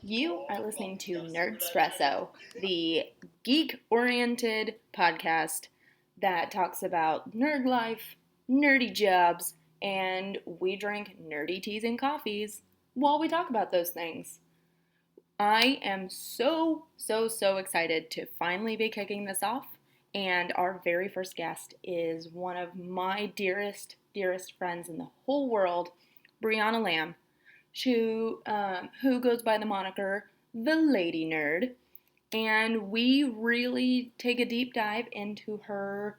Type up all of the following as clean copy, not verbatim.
You are listening to Nerdspresso, the geek-oriented podcast that talks about nerd life, nerdy jobs, and we drink nerdy teas and coffees while we talk about those things. I am so excited to finally be kicking this off, and our very first guest is one of my dearest friends in the whole world, Briana Lamb, who goes by the moniker The Lady Nerd, and we really take a deep dive into her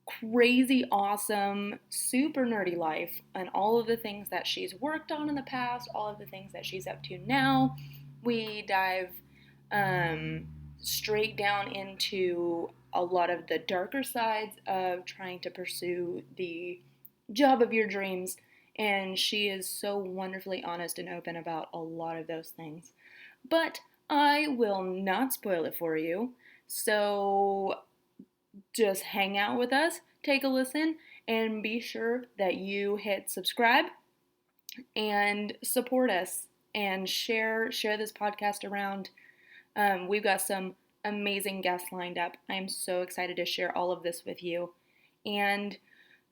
crazy awesome, super nerdy life and all of the things that she's worked on in the past, all of the things that she's up to now. We dive straight down into a lot of the darker sides of trying to pursue the job of your dreams, and she is so wonderfully honest and open about a lot of those things. But I will not spoil it for you, so just hang out with us, take a listen, and be sure that you hit subscribe and support us and share this podcast around. We've got some amazing guests lined up. I'm so excited to share all of this with you. And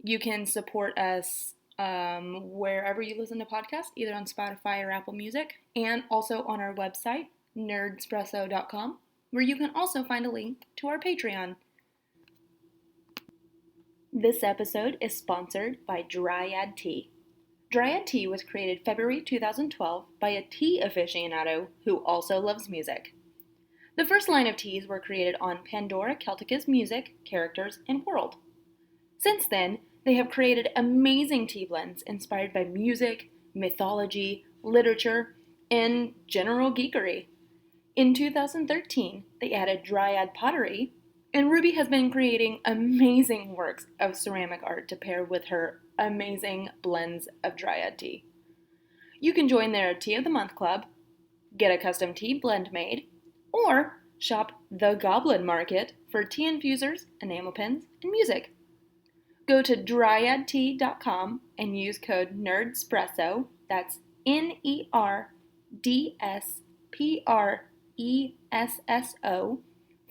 you can support us wherever you listen to podcasts, either on Spotify or Apple Music, and also on our website, nerdspresso.com, where you can also find a link to our Patreon. This episode is sponsored by Dryad Tea. Dryad Tea was created February 2012 by a tea aficionado who also loves music. The first line of teas were created on Pandora Celtica's music, characters, and world. Since then, they have created amazing tea blends inspired by music, mythology, literature, and general geekery. In 2013, they added Dryad pottery, and Ruby has been creating amazing works of ceramic art to pair with her amazing blends of Dryad tea. You can join their Tea of the Month Club, get a custom tea blend made, or shop The Goblin Market for tea infusers, enamel pens, and music. Go to dryadtea.com and use code NERDSPRESSO, that's NERDSPRESSO,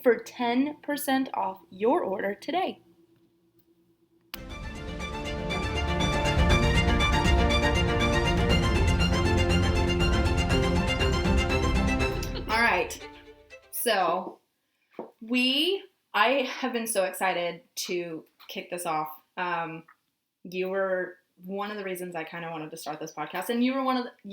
for 10% off your order today. All right, so I have been so excited to kick this off. You were one of the reasons I kind of wanted to start this podcast, and you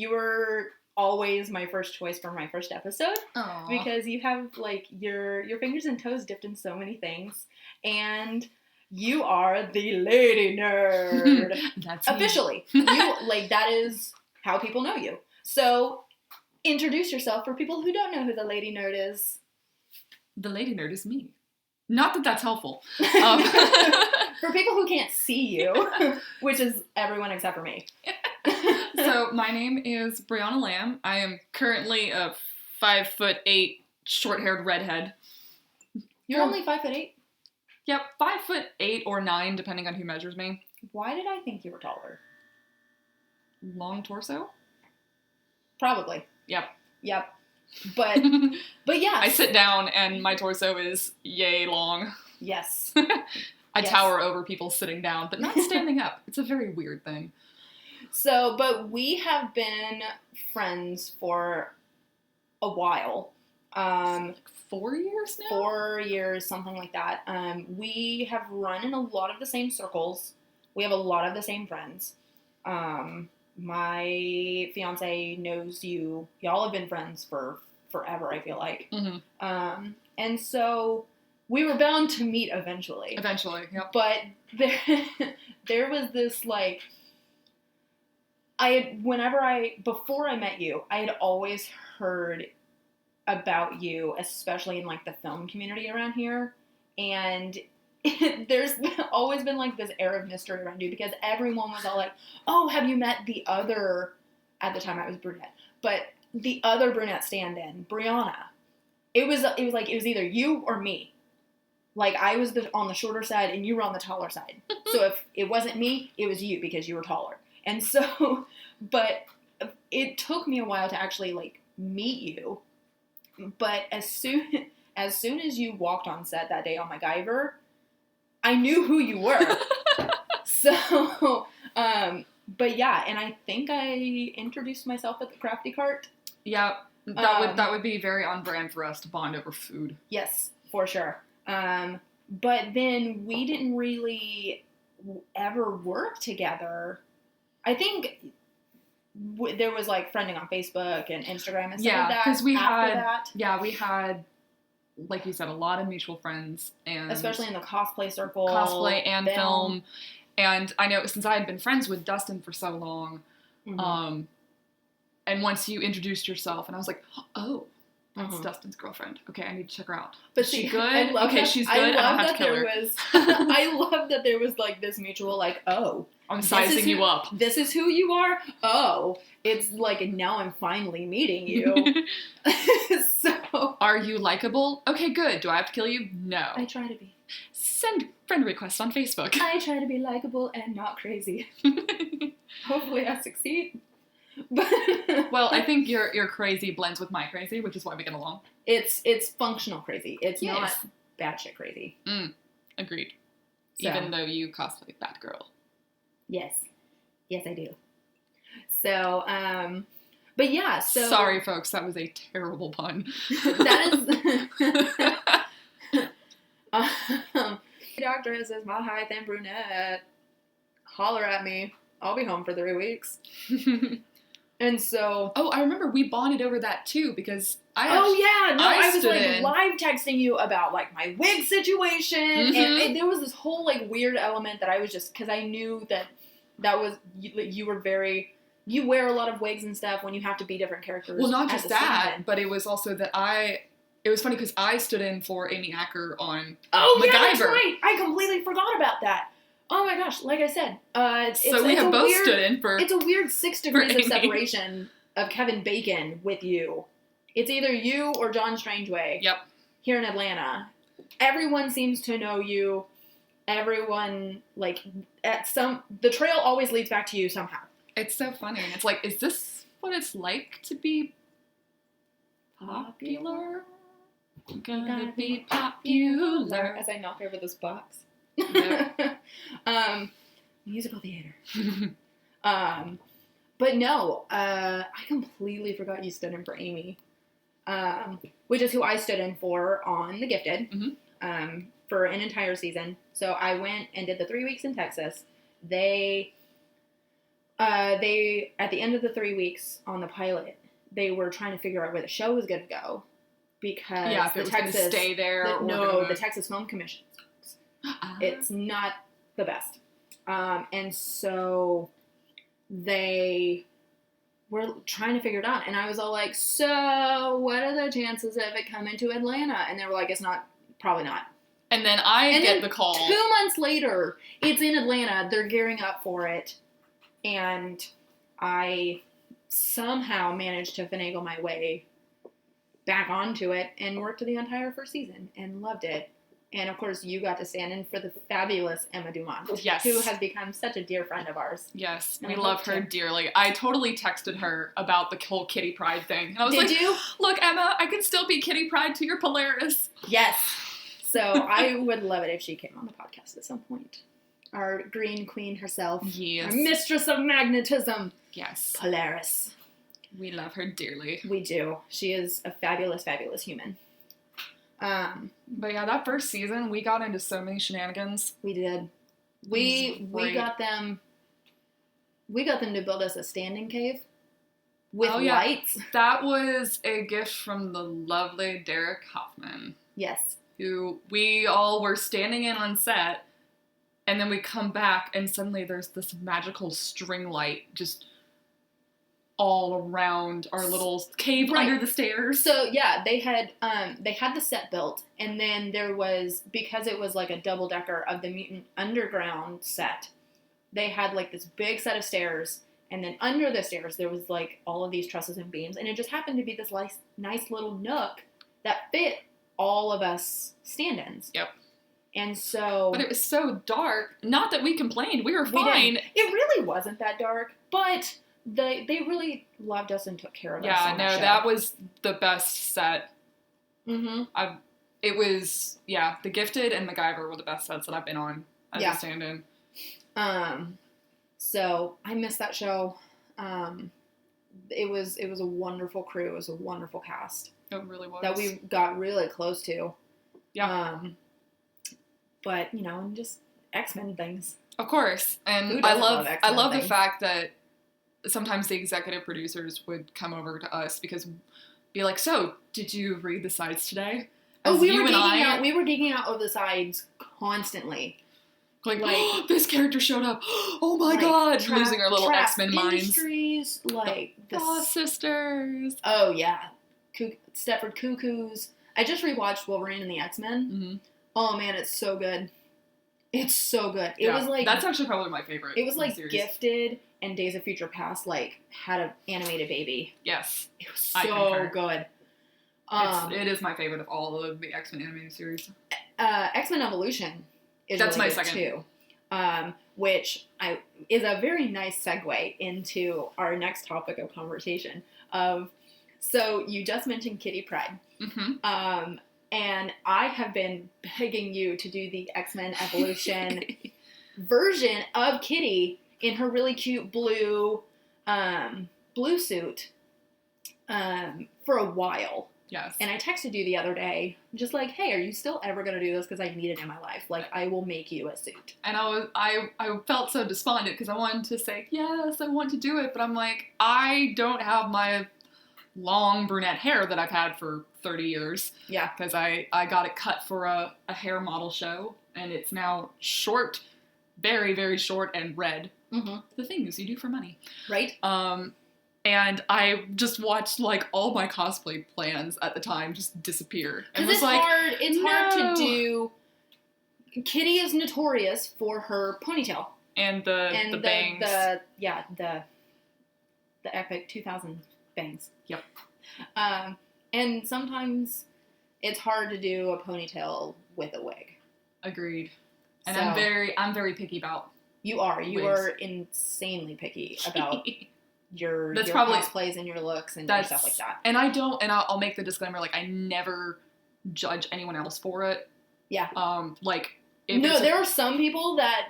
were always my first choice for my first episode. Aww. Because you have like your fingers and toes dipped in so many things, and you are the lady nerd. That's officially. You like that is how people know you. So introduce yourself for people who don't know who the lady nerd is. The lady nerd is me. Not that that's helpful. For people who can't see you, which is everyone except for me. So my name is Briana Lamb. I am currently a 5'8" short-haired redhead. You're only 5'8"? Yep, 5'8" or 9, depending on who measures me. Why did I think you were taller? Long torso? Probably. Yep. But yes. I sit down and my torso is yay long. Yes. I tower over people sitting down, but not standing up. It's a very weird thing. So, but we have been friends for a while. Like 4 years now? 4 years, something like that. We have run in a lot of the same circles. We have a lot of the same friends. My fiance knows you. Y'all have been friends for forever, I feel like. Mm-hmm. And so we were bound to meet eventually. Eventually, yep. But there was this, like, before I met you, I had always heard about you, especially in, like, the film community around here, and there's always been, like, this air of mystery around you, because everyone was all like, oh, have you met the other, at the time I was brunette, but the other brunette stand-in, Briana. It was either you or me. Like, I was on the shorter side, and you were on the taller side. So if it wasn't me, it was you, because you were taller. And so, but it took me a while to actually, like, meet you. But as soon as you walked on set that day on MacGyver, I knew who you were. So, but yeah, and I think I introduced myself at the Crafty Cart. Yeah, that would be very on brand for us to bond over food. Yes, for sure. But then we didn't really ever work together. I think there was like friending on Facebook and Instagram and stuff like that. Because we had, like you said, a lot of mutual friends, and especially in the cosplay circle, cosplay and film. And I know since I had been friends with Dustin for so long, and once you introduced yourself, and I was like, oh, that's Dustin's girlfriend. Okay, I need to check her out. But is she good? Okay, she's good. I don't have to kill her. I love that there was like this mutual, like, oh, I'm sizing you up. This is who you are? Oh, it's like, now I'm finally meeting you. So, are you likable? Okay, good. Do I have to kill you? No. I try to be. Send friend request on Facebook. I try to be likable and not crazy. Hopefully I succeed. Well, I think your crazy blends with my crazy, which is why we get along. It's functional crazy. It's not batshit crazy. Agreed. So. Even though you cosplay Batgirl. Yes, I do. So, but yeah. So sorry, folks, that was a terrible pun. That is. Doctor is my height and brunette. Holler at me. I'll be home for 3 weeks. And so... Oh, I remember we bonded over that, too, because I was, like, live texting you about, like, my wig situation, and there was this whole, like, weird element that I was just... Because I knew that was... You were very... You wear a lot of wigs and stuff when you have to be different characters. Well, not just that, but it was also that It was funny because I stood in for Amy Acker on MacGyver. Yeah, that's right! I completely forgot about that. Oh my gosh, like I said, we have both stood in for... It's a weird 6 degrees of separation of Kevin Bacon with you. It's either you or John Strangeway. Yep. Here in Atlanta. Everyone seems to know you. Everyone, like, the trail always leads back to you somehow. It's so funny. It's like, is this what it's like to be popular? I'm gonna be popular. As I knock over this box. Yep. Musical theater. But no, I completely forgot you stood in for Amy, which is who I stood in for on The Gifted, for an entire season. So I went and did the 3 weeks in Texas. They at the end of the 3 weeks on the pilot, they were trying to figure out where the show was going to go because if it was going to stay there. The Texas Film Commission. It's not the best. And so they were trying to figure it out. And I was all like, so what are the chances of it coming to Atlanta? And they were like, probably not. And then I get the call. 2 months later, it's in Atlanta. They're gearing up for it. And I somehow managed to finagle my way back onto it and worked the entire first season and loved it. And, of course, you got to stand in for the fabulous Emma Dumont. Yes. Who has become such a dear friend of ours. Yes, we love her dearly. I totally texted her about the whole Kitty Pryde thing. And I was like, Did you? Look, Emma, I can still be Kitty Pryde to your Polaris. Yes. So I would love it if she came on the podcast at some point. Our green queen herself. Yes. Our mistress of magnetism. Yes. Polaris. We love her dearly. We do. She is a fabulous, fabulous human. But yeah, that first season, we got into so many shenanigans. We did. We got them to build us a standing cave with lights. That was a gift from the lovely Derek Hoffman. Yes. Who we all were standing in on set, and then we come back, and suddenly there's this magical string light just all around our little cave under the stairs. So yeah, they had the set built, and then there was, because it was like a double decker of the Mutant Underground set, they had like this big set of stairs, and then under the stairs there was like all of these trusses and beams, and it just happened to be this nice little nook that fit all of us stand-ins. Yep. And so... But it was so dark. Not that we complained. We were fine. It really wasn't that dark, but they really loved us and took care of us. Yeah, on no, show. that was the best set. Mm-hmm. It was, The Gifted and MacGyver were the best sets that I've been on as a stand-in. So I missed that show. It was a wonderful crew. It was a wonderful cast. It really was. That we got really close to. Yeah. But, and just X-Men things. Of course. And I love the fact that sometimes the executive producers would come over to us be like, so, did you read the sides today? We were digging out of the sides constantly. Like this character showed up. Oh my god! Losing our little X-Men minds. Like the Frost Sisters. Oh yeah, Stepford Cuckoos. I just rewatched Wolverine and the X-Men. Mm-hmm. Oh man, it's so good. It's so good. It was like that's actually probably my favorite. It was like Gifted and Days of Future Past had an animated baby. Yes, it was so good. It is my favorite of all of the X-Men animated series. X-Men Evolution is that's really my good second too, which is a very nice segue into our next topic of conversation. So you just mentioned Kitty Pryde, and I have been begging you to do the X-Men Evolution version of Kitty in her really cute blue suit for a while. Yes. And I texted you the other day, just like, hey, are you still ever going to do this? Because I need it in my life. Like, I will make you a suit. And I felt so despondent because I wanted to say, yes, I want to do it. But I'm like, I don't have my long brunette hair that I've had for 30 years. Yeah. Because I got it cut for a hair model show. And it's now short, very, very short and red. Mm-hmm. The things you do for money. Right. And I just watched, all my cosplay plans at the time just disappear. Because it's hard. It's hard to do. Kitty is notorious for her ponytail. And the bangs. The epic 2000 bangs. Yep. And sometimes it's hard to do a ponytail with a wig. Agreed. And I'm very picky about You are. You wigs. are insanely picky about your cosplays and your looks and your stuff like that. And I'll make the disclaimer, I never judge anyone else for it. Yeah. There are some people that,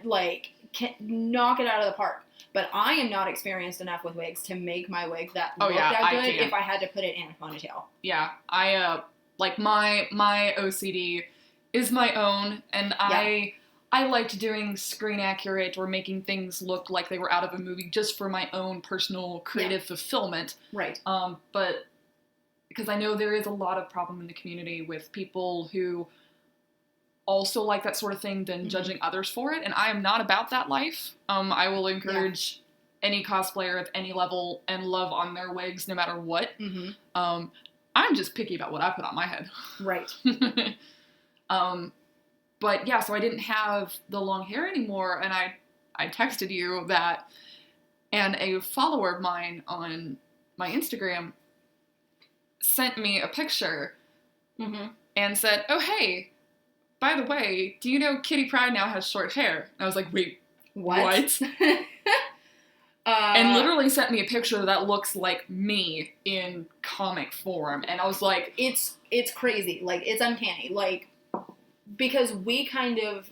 can knock it out of the park. But I am not experienced enough with wigs to make my wig that look that good if I had to put it in a ponytail. Yeah. My OCD is my own, and I liked doing screen accurate or making things look like they were out of a movie just for my own personal creative fulfillment. Right. But because I know there is a lot of problem in the community with people who also like that sort of thing than judging others for it, and I am not about that life. I will encourage any cosplayer at any level and love on their wigs no matter what. Mm-hmm. I'm just picky about what I put on my head. Right. But yeah, so I didn't have the long hair anymore, and I texted you that, and a follower of mine on my Instagram sent me a picture and said, oh, hey, by the way, do you know Kitty Pryde now has short hair? And I was like, wait, what? And literally sent me a picture that looks like me in comic form, and I was like... It's crazy. It's uncanny. Because we kind of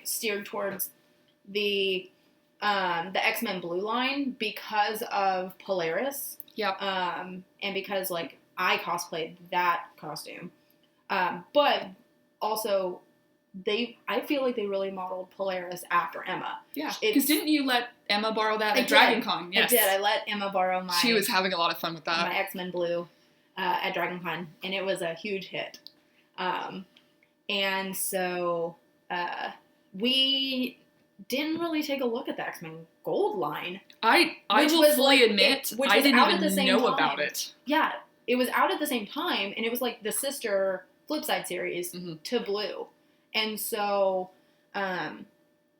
steered towards the X-Men Blue line because of Polaris. Yep. And because I cosplayed that costume. But also I feel like they really modeled Polaris after Emma. Yeah. Because didn't you let Emma borrow that at DragonCon? Yes. I did. I let Emma borrow my... She was having a lot of fun with that. My X-Men Blue at DragonCon, and it was a huge hit. And so we didn't really take a look at the X-Men Gold line. I will fully admit, I didn't even know about it. Yeah, it was out at the same time, and it was the sister Flipside series to Blue. And so,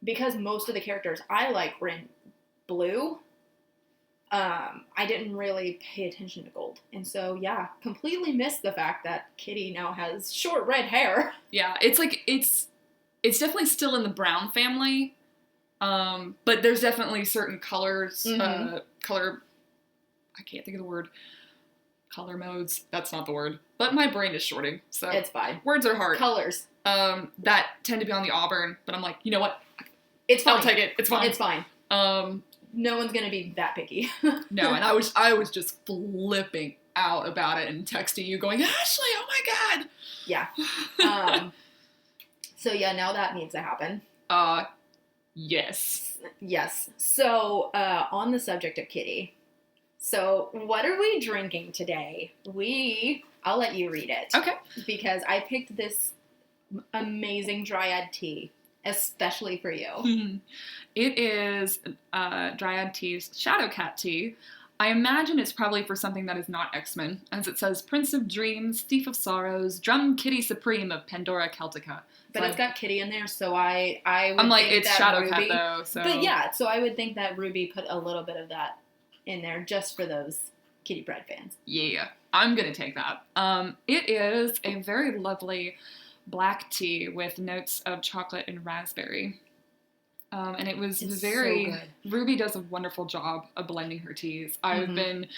because most of the characters I like were in Blue, I didn't really pay attention to Gold. And so, yeah, completely missed the fact that Kitty now has short red hair. Yeah, it's definitely still in the Brown family, But there's definitely certain colors, Mm-hmm. I can't think of the word. Color modes. That's not the word. But my brain is shorting, so It's fine. words are hard. Colors. That tend to be on the auburn, but I'm like, you know what? It's fine. I'll take it. It's fine. It's fine. No one's gonna be that picky. No, and I was just flipping out about it and texting you going, Ashley, oh my god. Yeah. So yeah, now that needs to happen. Yes. Yes. So, on the subject of kitty, so what are we drinking today? I'll let you read it. Okay. Because I picked this amazing Dryad Tea, especially for you. It is Dryad Tea's Shadow Cat Tea. I imagine it's probably for something that is not X-Men, as it says Prince of Dreams, Thief of Sorrows, Drum Kitty Supreme of Pandora Celtica. But so it's got kitty in there, so I'm like, it's Shadow Ruby, Cat though, so. But yeah, so I would think that Ruby put a little bit of that in there just for those Kitty Pryde fans. Yeah, I'm gonna take that. It is a very lovely black tea with notes of chocolate and raspberry. And it was It's very, so good. Ruby does a wonderful job of blending her teas. I've been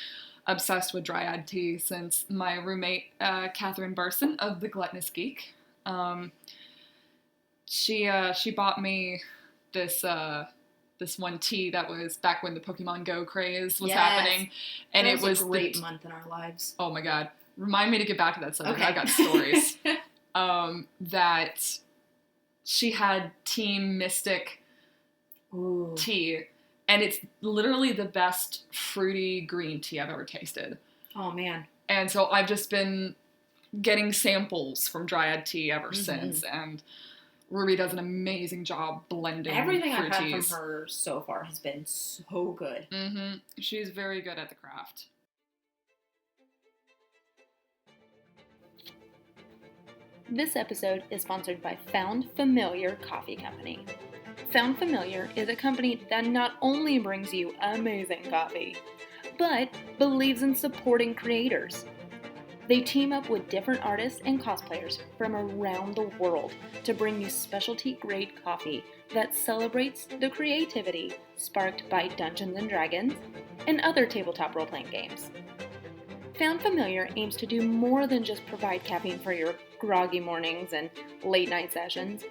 obsessed with Dryad Tea since my roommate, Catherine Barson of The Gluttonous Geek. She bought me this one tea that was back when the Pokemon Go craze was happening. And it was a great month in our lives. Oh my god. Remind me to get back to that subject. Okay. I got stories. That she had Team Mystic Ooh. tea, and it's literally the best fruity green tea I've ever tasted. Oh man. And so I've just been getting samples from Dryad Tea ever since, and Ruby does an amazing job blending everything fruit I've had teas. from her so far has been so good. She's very good at the craft. This episode is sponsored by Found Familiar Coffee Company. Found Familiar is a company that not only brings you amazing coffee, but believes in supporting creators. They team up with different artists and cosplayers from around the world to bring you specialty grade coffee that celebrates the creativity sparked by Dungeons & Dragons and other tabletop role-playing games. Found Familiar aims to do more than just provide caffeine for your groggy mornings and late night sessions.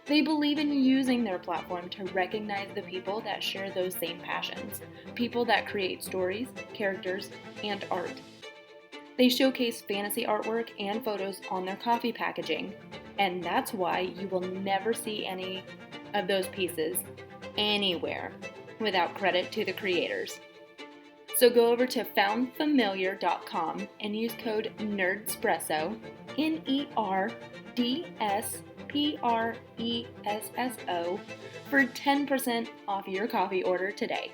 They believe in using their platform to recognize the people that share those same passions, people that create stories, characters, and art. They showcase fantasy artwork and photos on their coffee packaging, and that's why you will never see any of those pieces anywhere without credit to the creators. So go over to foundfamiliar.com and use code NERDSPRESSO, NERDSPRESSO, for 10% off your coffee order today.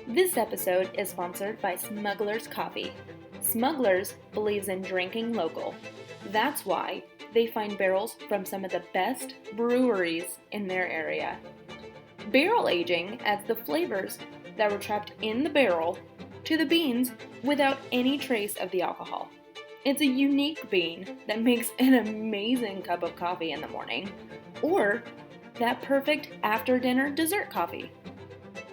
This episode is sponsored by Smuggler's Coffee. Smuggler's believes in drinking local. That's why they find barrels from some of the best breweries in their area. Barrel aging adds the flavors that were trapped in the barrel to the beans without any trace of the alcohol. It's a unique bean that makes an amazing cup of coffee in the morning, or that perfect after-dinner dessert coffee.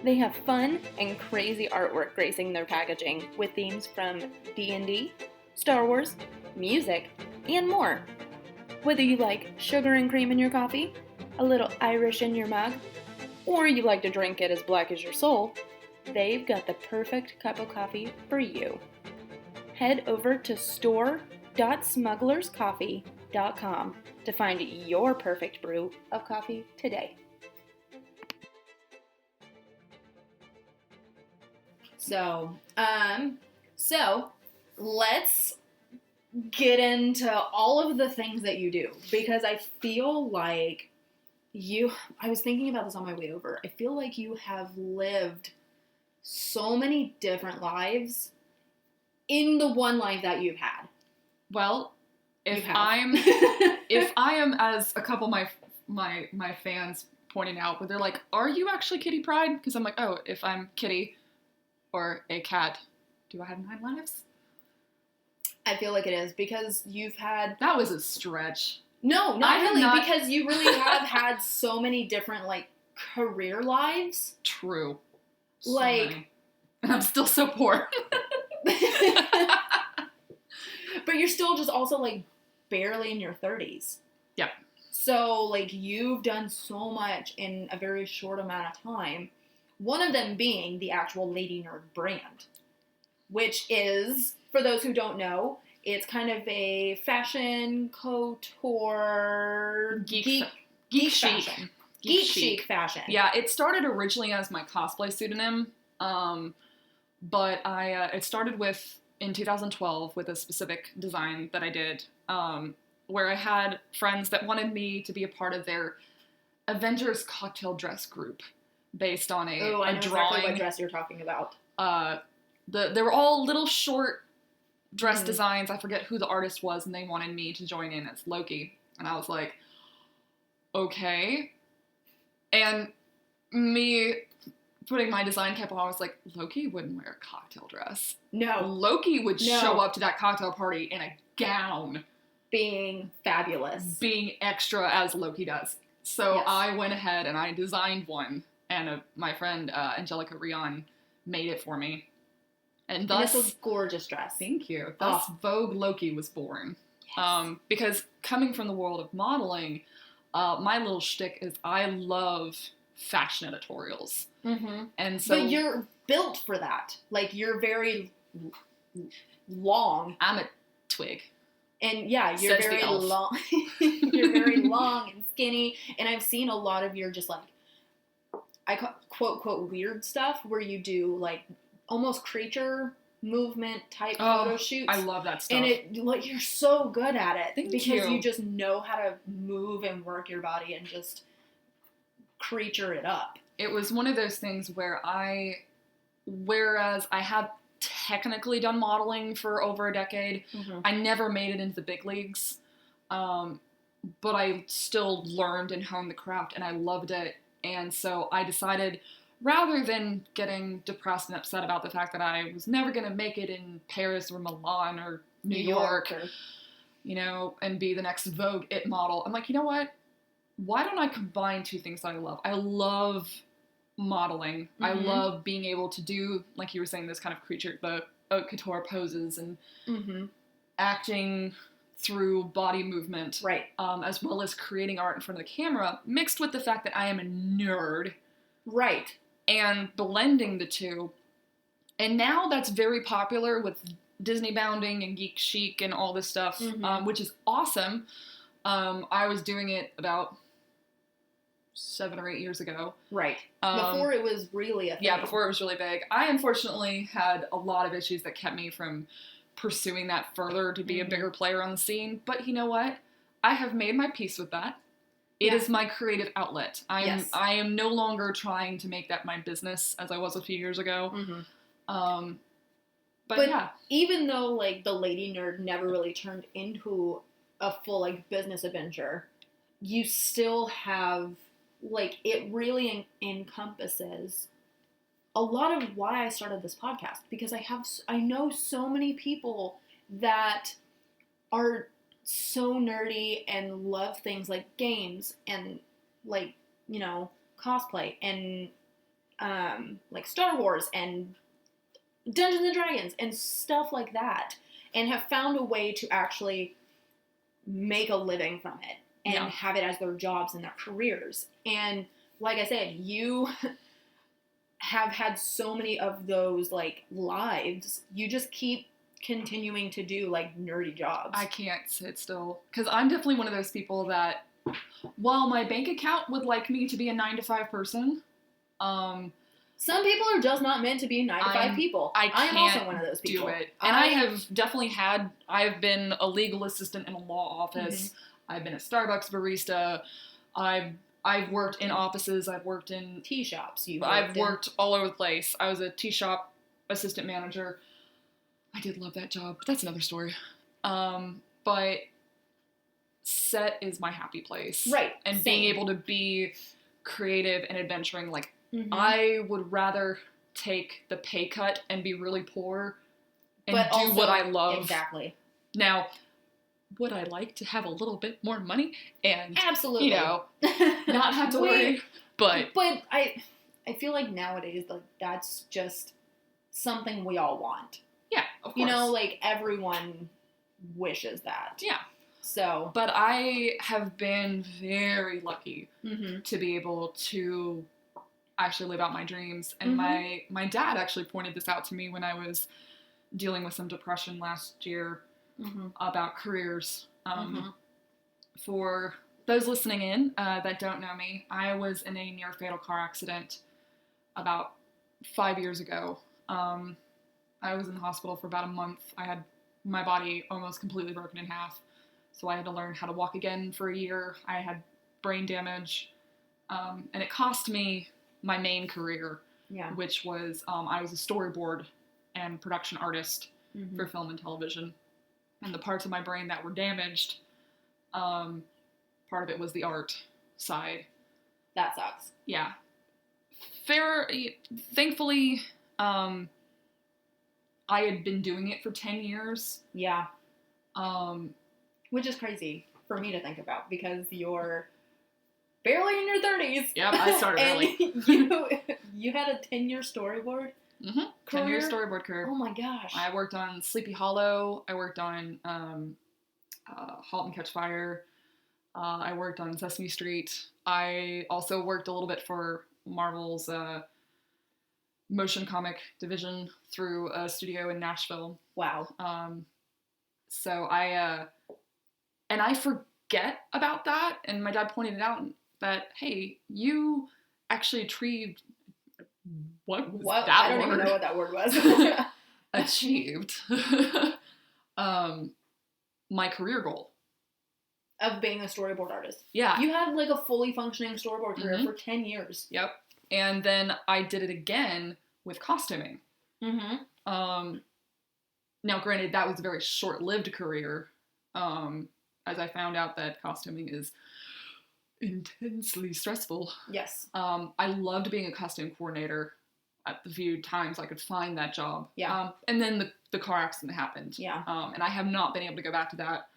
They have fun and crazy artwork gracing their packaging with themes from D&D, Star Wars, music, and more. Whether you like sugar and cream in your coffee, a little Irish in your mug, or you like to drink it as black as your soul, they've got the perfect cup of coffee for you. Head over to store.smugglerscoffee.com to find your perfect brew of coffee today. So let's get into all of the things that you do, because I feel like I was thinking about this on my way over. I feel like you have lived so many different lives in the one life that you've had. Well, if I am, as a couple of my fans pointing out, but they're like, "Are you actually Kitty Pryde?" Because I'm like, "Oh, if I'm Kitty or a cat, do I have 9 lives?" I feel like it is, because you've had... That was a stretch. No, I not have really, not- because you really have had so many different, like, career lives. True. So Like... many. And I'm still so poor. But you're still just also, like, barely in your 30s. Yep. So, like, you've done so much in a very short amount of time. One of them being the actual Lady Nerd brand, which is, for those who don't know, it's kind of a fashion couture geek chic. fashion. Geek chic fashion. Yeah, it started originally as my cosplay pseudonym, but it started in 2012 with a specific design that I did, where I had friends that wanted me to be a part of their Avengers cocktail dress group, based on a I know drawing. exactly what dress you're talking about. They were all little short dress designs. I forget who the artist was, and they wanted me to join in as Loki, and I was like, okay. And me putting my design cap on, I was like, Loki wouldn't wear a cocktail dress. No. Loki would show up to that cocktail party in a gown. Being fabulous. Being extra as Loki does. So Yes. I went ahead and I designed one, and my friend Angelica Rion made it for me. And thus... And it's a gorgeous dress. Thank you. Thus Vogue Loki was born. Yes. Because coming from the world of modeling, my little shtick is I love fashion editorials. Mm-hmm. And so... But you're built for that. Like, you're very long. I'm a twig. And yeah, you're Says the very elf. long. You're very long and skinny. And I've seen a lot of your just like, I quote, quote, weird stuff where you do like almost creature movement type photo shoots. I love that stuff. And like, you're so good at it. Thank because you. you just know how to move and work your body and just creature it up. It was one of those things where whereas I have technically done modeling for over a decade, I never made it into the big leagues, but I still learned and honed the craft, and I loved it. And so I decided, rather than getting depressed and upset about the fact that I was never going to make it in Paris or Milan or New York, and be the next Vogue It model, I'm like, you know what? Why don't I combine two things that I love? I love modeling. I love being able to do, like you were saying, this kind of creature, the haute couture poses and acting through body movement, right? As well as creating art in front of the camera, mixed with the fact that I am a nerd, right? And blending the two. And now that's very popular with Disney bounding and geek chic and all this stuff, which is awesome. I was doing it about 7 or 8 years ago. Right. Before it was really a thing. Yeah, before it was really big. I unfortunately had a lot of issues that kept me from pursuing that further to be a bigger player on the scene. But you know what? I have made my peace with that. It is my creative outlet. I am no longer trying to make that my business as I was a few years ago. But yeah. Even though like the Lady Nerd never really turned into a full like business adventure, you still have like it really encompasses a lot of why I started this podcast, because I know so many people that are so nerdy and love things like games and like, cosplay and like Star Wars and Dungeons and Dragons and stuff like that, and have found a way to actually make a living from it and have it as their jobs and their careers. And like I said, you have had so many of those like lives. You just keep continuing to do like nerdy jobs. I can't sit still, because I'm definitely one of those people that, while my bank account would like me to be a 9-to-5 person, some people are just not meant to be 9-to-5 people. I am also one of those people. Do it. And I have definitely I've been a legal assistant in a law office. I've been a Starbucks barista. I've worked in offices. I've worked in tea shops. I've worked all over the place. I was a tea shop assistant manager. I did love that job, but that's another story. But set is my happy place. Right. And being able to be creative and adventuring, like, I would rather take the pay cut and be really poor and do what I love. Exactly. Now, would I like to have a little bit more money and, Absolutely. you know, not have to worry? But I feel like nowadays, like, that's just something we all want. Yeah, of course. You know, like, everyone wishes that. Yeah. So. But I have been very lucky to be able to actually live out my dreams. And my dad actually pointed this out to me when I was dealing with some depression last year about careers. For those listening in that don't know me, I was in a near fatal car accident about 5 years ago. I was in the hospital for about a month. I had my body almost completely broken in half. So I had to learn how to walk again for a year. I had brain damage. And it cost me my main career, which was I was a storyboard and production artist for film and television. And the parts of my brain that were damaged, part of it was the art side. That sucks. Yeah. Thankfully, I had been doing it for 10 years. Yeah. Which is crazy for me to think about because you're barely in your 30s. Yep, I started early. You had a 10-year storyboard career? 10-year storyboard career. Oh my gosh. I worked on Sleepy Hollow. I worked on Halt and Catch Fire. I worked on Sesame Street. I also worked a little bit for Marvel's motion comic division through a studio in Nashville. Wow. So I forget about that, and my dad pointed it out that, hey, you actually achieved what that I don't word? even know what that word was. Achieved my career goal of being a storyboard artist. Yeah. You had like a fully functioning storyboard career for 10 years. Yep. And then I did it again with costuming. Now, granted, that was a very short-lived career, as I found out that costuming is intensely stressful. Yes. I loved being a costume coordinator at the few times I could find that job. Yeah. And then the car accident happened. Yeah. And I have not been able to go back to that.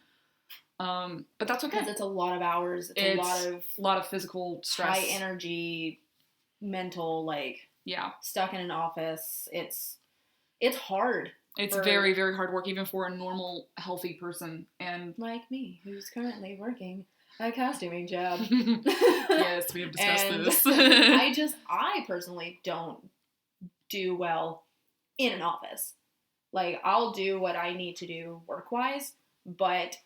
But that's okay. Because it's a lot of hours. It's a lot of physical stress. High energy, mental, like, stuck in an office. It's hard. It's very, very hard work, even for a normal, healthy person. And like me, who's currently working a costuming job. Yes, we have discussed this. I personally don't do well in an office. Like, I'll do what I need to do work-wise, but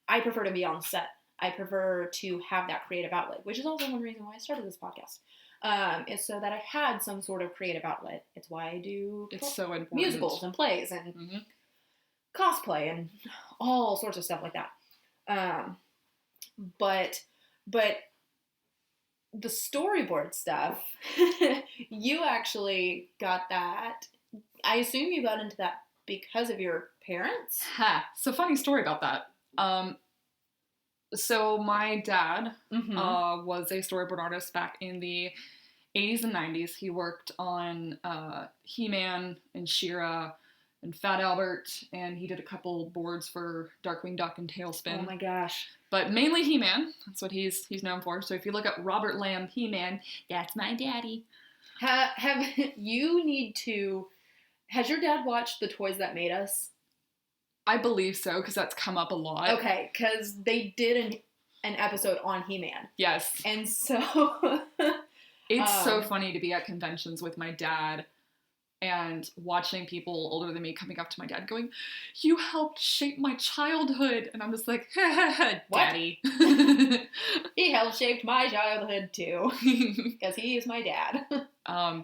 I prefer to be on set. I prefer to have that creative outlet, which is also one reason why I started this podcast. Is so that I had some sort of creative outlet. It's why I do so important. Musicals and plays and cosplay and all sorts of stuff like that. But the storyboard stuff, you actually got that. I assume you got into that because of your parents? So funny story about that. So my dad was a storyboard artist back in the 80s and 90s. He worked on He-Man and She-Ra and Fat Albert, and he did a couple boards for Darkwing Duck and Tailspin. Oh my gosh. But mainly He-Man. That's what he's known for. So if you look up Robert Lamb He-Man, that's my daddy. Has your dad watched The Toys That Made Us? I believe so, because that's come up a lot. Okay, because they did an episode on He-Man. Yes. And so... It's so funny to be at conventions with my dad and watching people older than me coming up to my dad going, "You helped shape my childhood." And I'm just like, Daddy. He helped shape my childhood too. Because he is my dad.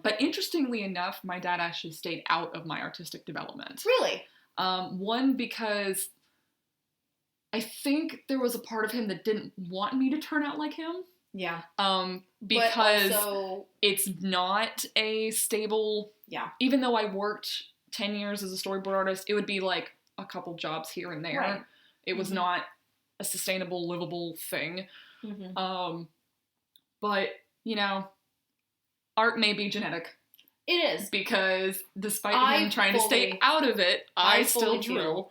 But interestingly enough, my dad actually stayed out of my artistic development. Really? One, because I think there was a part of him that didn't want me to turn out like him. Yeah. Because it's not a stable... Yeah. Even though I worked 10 years as a storyboard artist, it would be like a couple jobs here and there. Right. It was not a sustainable, livable thing. But, you know, art may be genetic. It is. Because despite him trying to stay out of it, I still drew.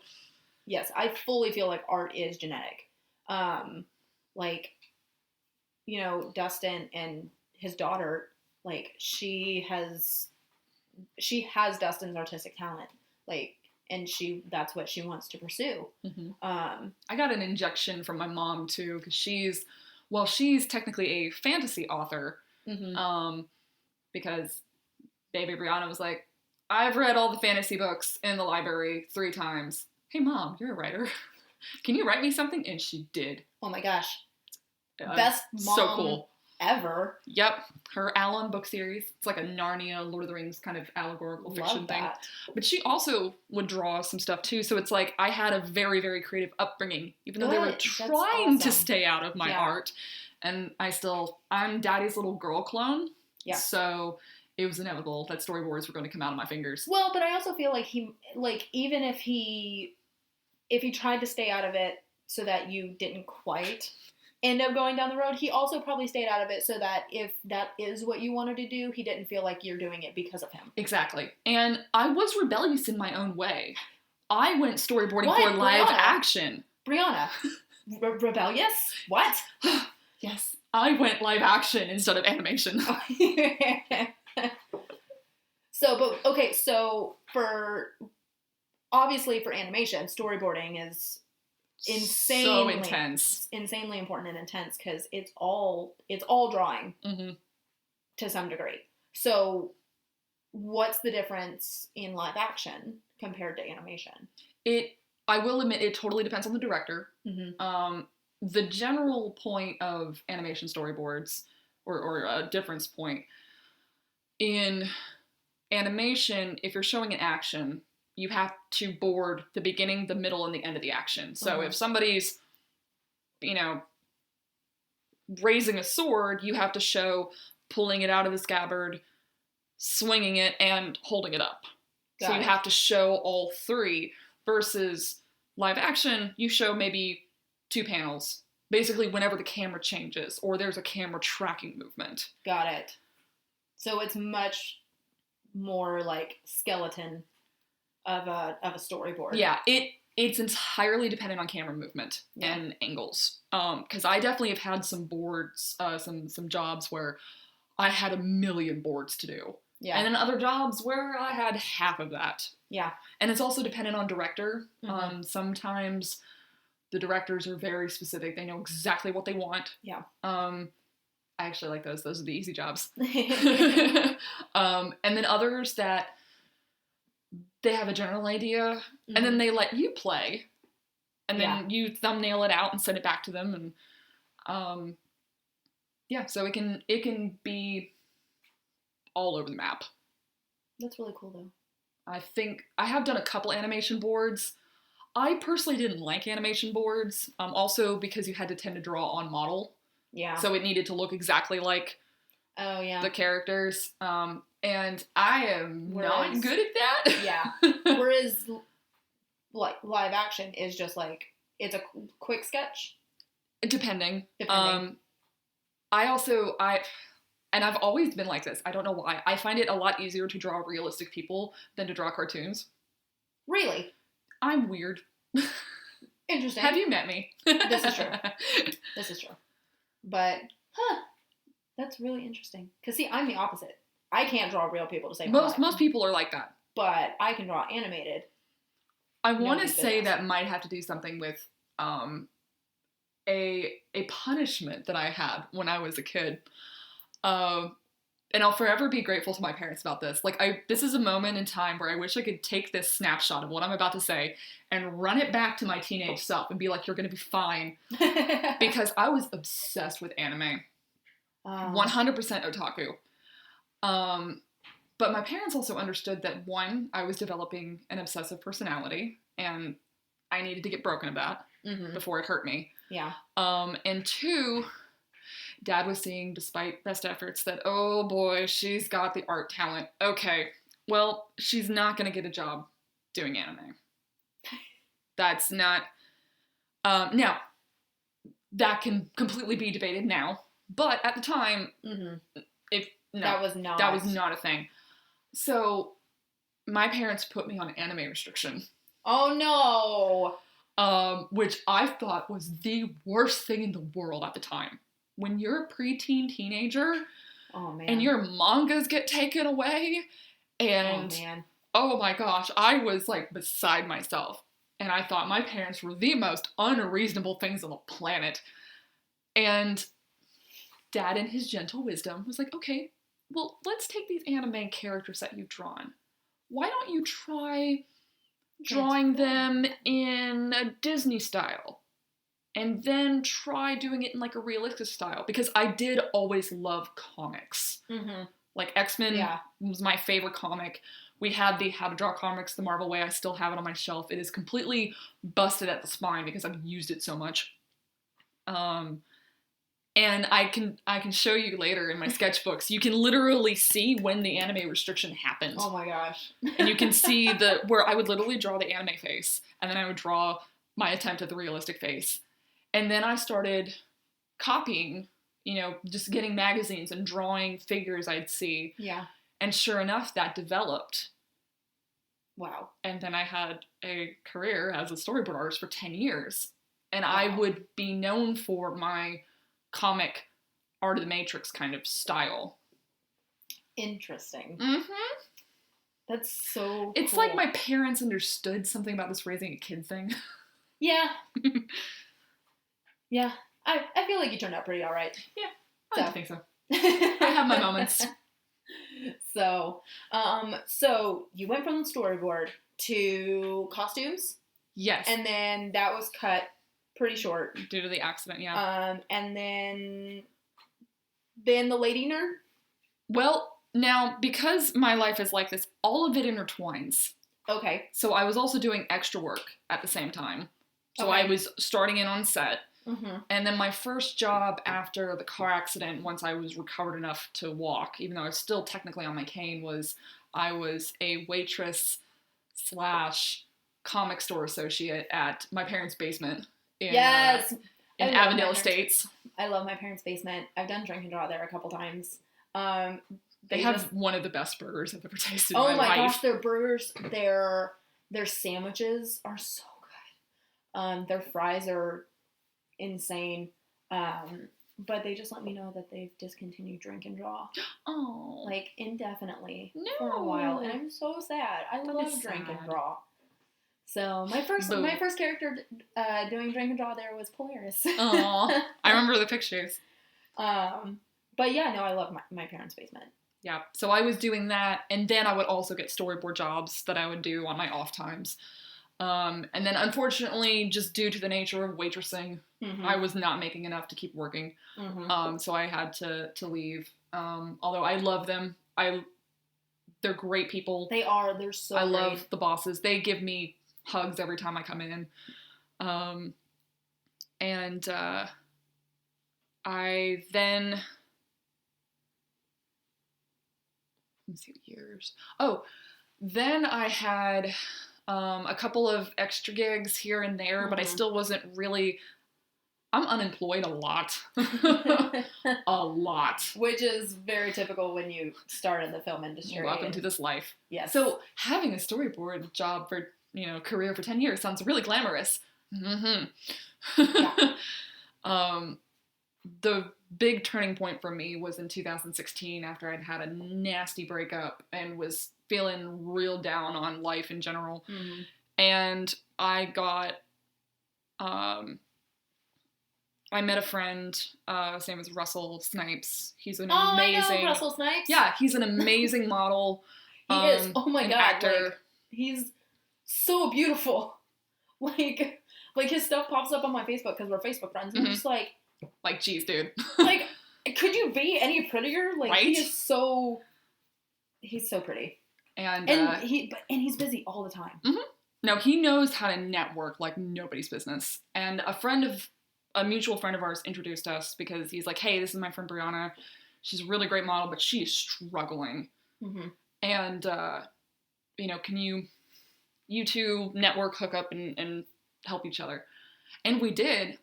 Yes, I fully feel like art is genetic. Like, you know, Dustin and his daughter, like she has Dustin's artistic talent, like, and that's what she wants to pursue. Mm-hmm. Um, I got an injection from my mom too, because she's technically a fantasy author. mm-hmm. Because baby Briana was like, I've read all the fantasy books in the library 3 times. Hey mom, you're a writer. Can you write me something? And she did. Oh my gosh. Best mom so cool. ever. Yep. Her Allen book series. It's like a Narnia, Lord of the Rings kind of allegorical fiction thing. But she also would draw some stuff too. So it's like I had a very, very creative upbringing, even though they were trying to stay out of my art. And I'm daddy's little girl clone. Yeah. So it was inevitable that storyboards were going to come out of my fingers. Well, but I also feel like even if he tried to stay out of it so that you didn't quite end up going down the road, he also probably stayed out of it so that if that is what you wanted to do, he didn't feel like you're doing it because of him. Exactly. And I was rebellious in my own way. I went storyboarding for live action. Briana. Rebellious? What? Yes. I went live action instead of animation. So obviously for animation, storyboarding is insanely important and intense because it's all drawing mm-hmm. to some degree. So what's the difference in live action compared to animation? I will admit, it totally depends on the director. Mm-hmm. The general point of animation storyboards, or a difference point, in animation, if you're showing an action, you have to board the beginning, the middle, and the end of the action. So if somebody's, raising a sword, you have to show pulling it out of the scabbard, swinging it, and holding it up. So you have to show all 3, versus live action, you show maybe 2 panels, basically whenever the camera changes or there's a camera tracking movement. Got it. So it's much more like skeleton of a storyboard. Yeah, it's entirely dependent on camera movement and angles. Because I definitely have had some boards, some jobs where I had a million boards to do. Yeah. And then other jobs where I had half of that. Yeah. And it's also dependent on director. Mm-hmm. Sometimes the directors are very specific. They know exactly what they want. Yeah. I actually like those. Those are the easy jobs. And then others that they have a general idea, mm-hmm. and then they let you play, and then you thumbnail it out and send it back to them, and so it can be all over the map. That's really cool, though. I think I have done a couple animation boards. I personally didn't like animation boards, also because you had to tend to draw on model. Yeah. So it needed to look exactly like the characters. And I am not good at that. Yeah. Whereas, like, live action is just like, it's a quick sketch. Depending. And I've always been like this. I don't know why. I find it a lot easier to draw realistic people than to draw cartoons. Really? I'm weird. Interesting. Have you met me? This is true. But, that's really interesting. Because, see, I'm the opposite. I can't draw real people to save my life. Most people are like that. But I can draw animated. I want to say that might have to do something with a punishment that I had when I was a kid. And I'll forever be grateful to my parents about this. Like, this is a moment in time where I wish I could take this snapshot of what I'm about to say and run it back to my teenage self and be like, you're going to be fine. Because I was obsessed with anime. 100% otaku. But my parents also understood that, 1, I was developing an obsessive personality, and I needed to get broken of that before it hurt me. Yeah. And 2... Dad was seeing, despite best efforts, that, oh boy, she's got the art talent. Okay, well, she's not going to get a job doing anime. That's not... now, that can completely be debated now, but at the time, that was not a thing. So, my parents put me on an anime restriction. Oh no! which I thought was the worst thing in the world at the time. When you're a preteen teenager, oh man, and your mangas get taken away, and oh man, oh my gosh, I was like beside myself, and I thought my parents were the most unreasonable things on the planet. And Dad, in his gentle wisdom, was like, okay, well, let's take these anime characters that you've drawn. Why don't you try drawing them in a Disney style? And then try doing it in like a realistic style. Because I did always love comics. Mm-hmm. Like X-Men was my favorite comic. We had the How to Draw Comics the Marvel Way. I still have it on my shelf. It is completely busted at the spine because I've used it so much. And I can show you later in my sketchbooks. You can literally see when the anime restriction happened. Oh my gosh. And you can see where I would literally draw the anime face, and then I would draw my attempt at the realistic face. And then I started copying, just getting magazines and drawing figures I'd see. Yeah. And sure enough, that developed. Wow. And then I had a career as a storyboard artist for 10 years. And wow. I would be known for my comic Art of the Matrix kind of style. Interesting. Mm-hmm. That's so It's cool. like my parents understood something about this raising a kid thing. Yeah. Yeah. I feel like you turned out pretty alright. Yeah, I think so. I have my moments. So you went from the storyboard to costumes? Yes. And then that was cut pretty short. Due to the accident, yeah. And then the lady nerd? Well, now, because my life is like this, all of it intertwines. Okay. So I was also doing extra work at the same time. So okay. I was starting in on set. Mm-hmm. And then my first job after the car accident, once I was recovered enough to walk, even though I was still technically on my cane, I was a waitress / comic store associate at my parents' basement in Avondale Estates. I love my parents' basement. I've done drink and draw there a couple times. They have one of the best burgers I've ever tasted in my my life. Gosh, their burgers, their sandwiches are so good. Their fries are insane. But they just let me know that they've discontinued drink and draw. Oh. Like, indefinitely. No. For a while. And I'm so sad. I love drink and draw. So, my first character doing drink and draw there was Polaris. Aw. I remember the pictures. But yeah, no, I love my parents' basement. Yeah, so I was doing that, and then I would also get storyboard jobs that I would do on my off times. And then, unfortunately, just due to the nature of waitressing, mm-hmm. I was not making enough to keep working. Mm-hmm. So I had to leave. Although I love them. They're great people. They are. They're so great. I love the bosses. They give me hugs every time I come in. I then... Let me see the years. Oh, then I had a couple of extra gigs here and there, mm-hmm. but I still wasn't really... I'm unemployed a lot. A lot. Which is very typical when you start in the film industry. Welcome to this life. Yes. So having a storyboard job for, career for 10 years sounds really glamorous. Mm-hmm. Yeah. The big turning point for me was in 2016 after I'd had a nasty breakup and was feeling real down on life in general. Mm-hmm. And I got, I met a friend, his name is Russell Snipes. He's an amazing... I know Russell Snipes. Yeah, he's an amazing model. He is. Oh my God. Actor. Like, he's so beautiful. Like his stuff pops up on my Facebook because we're Facebook friends. And mm-hmm. I'm just like, geez, dude. Like, could you be any prettier? Like, right? He's so pretty. And he's busy all the time. Mm-hmm. No, he knows how to network like nobody's business. And a mutual friend of ours introduced us because he's like, hey, this is my friend Briana. She's a really great model, but she is struggling. Mm-hmm. And, can you two network, hook up, and help each other? And we did.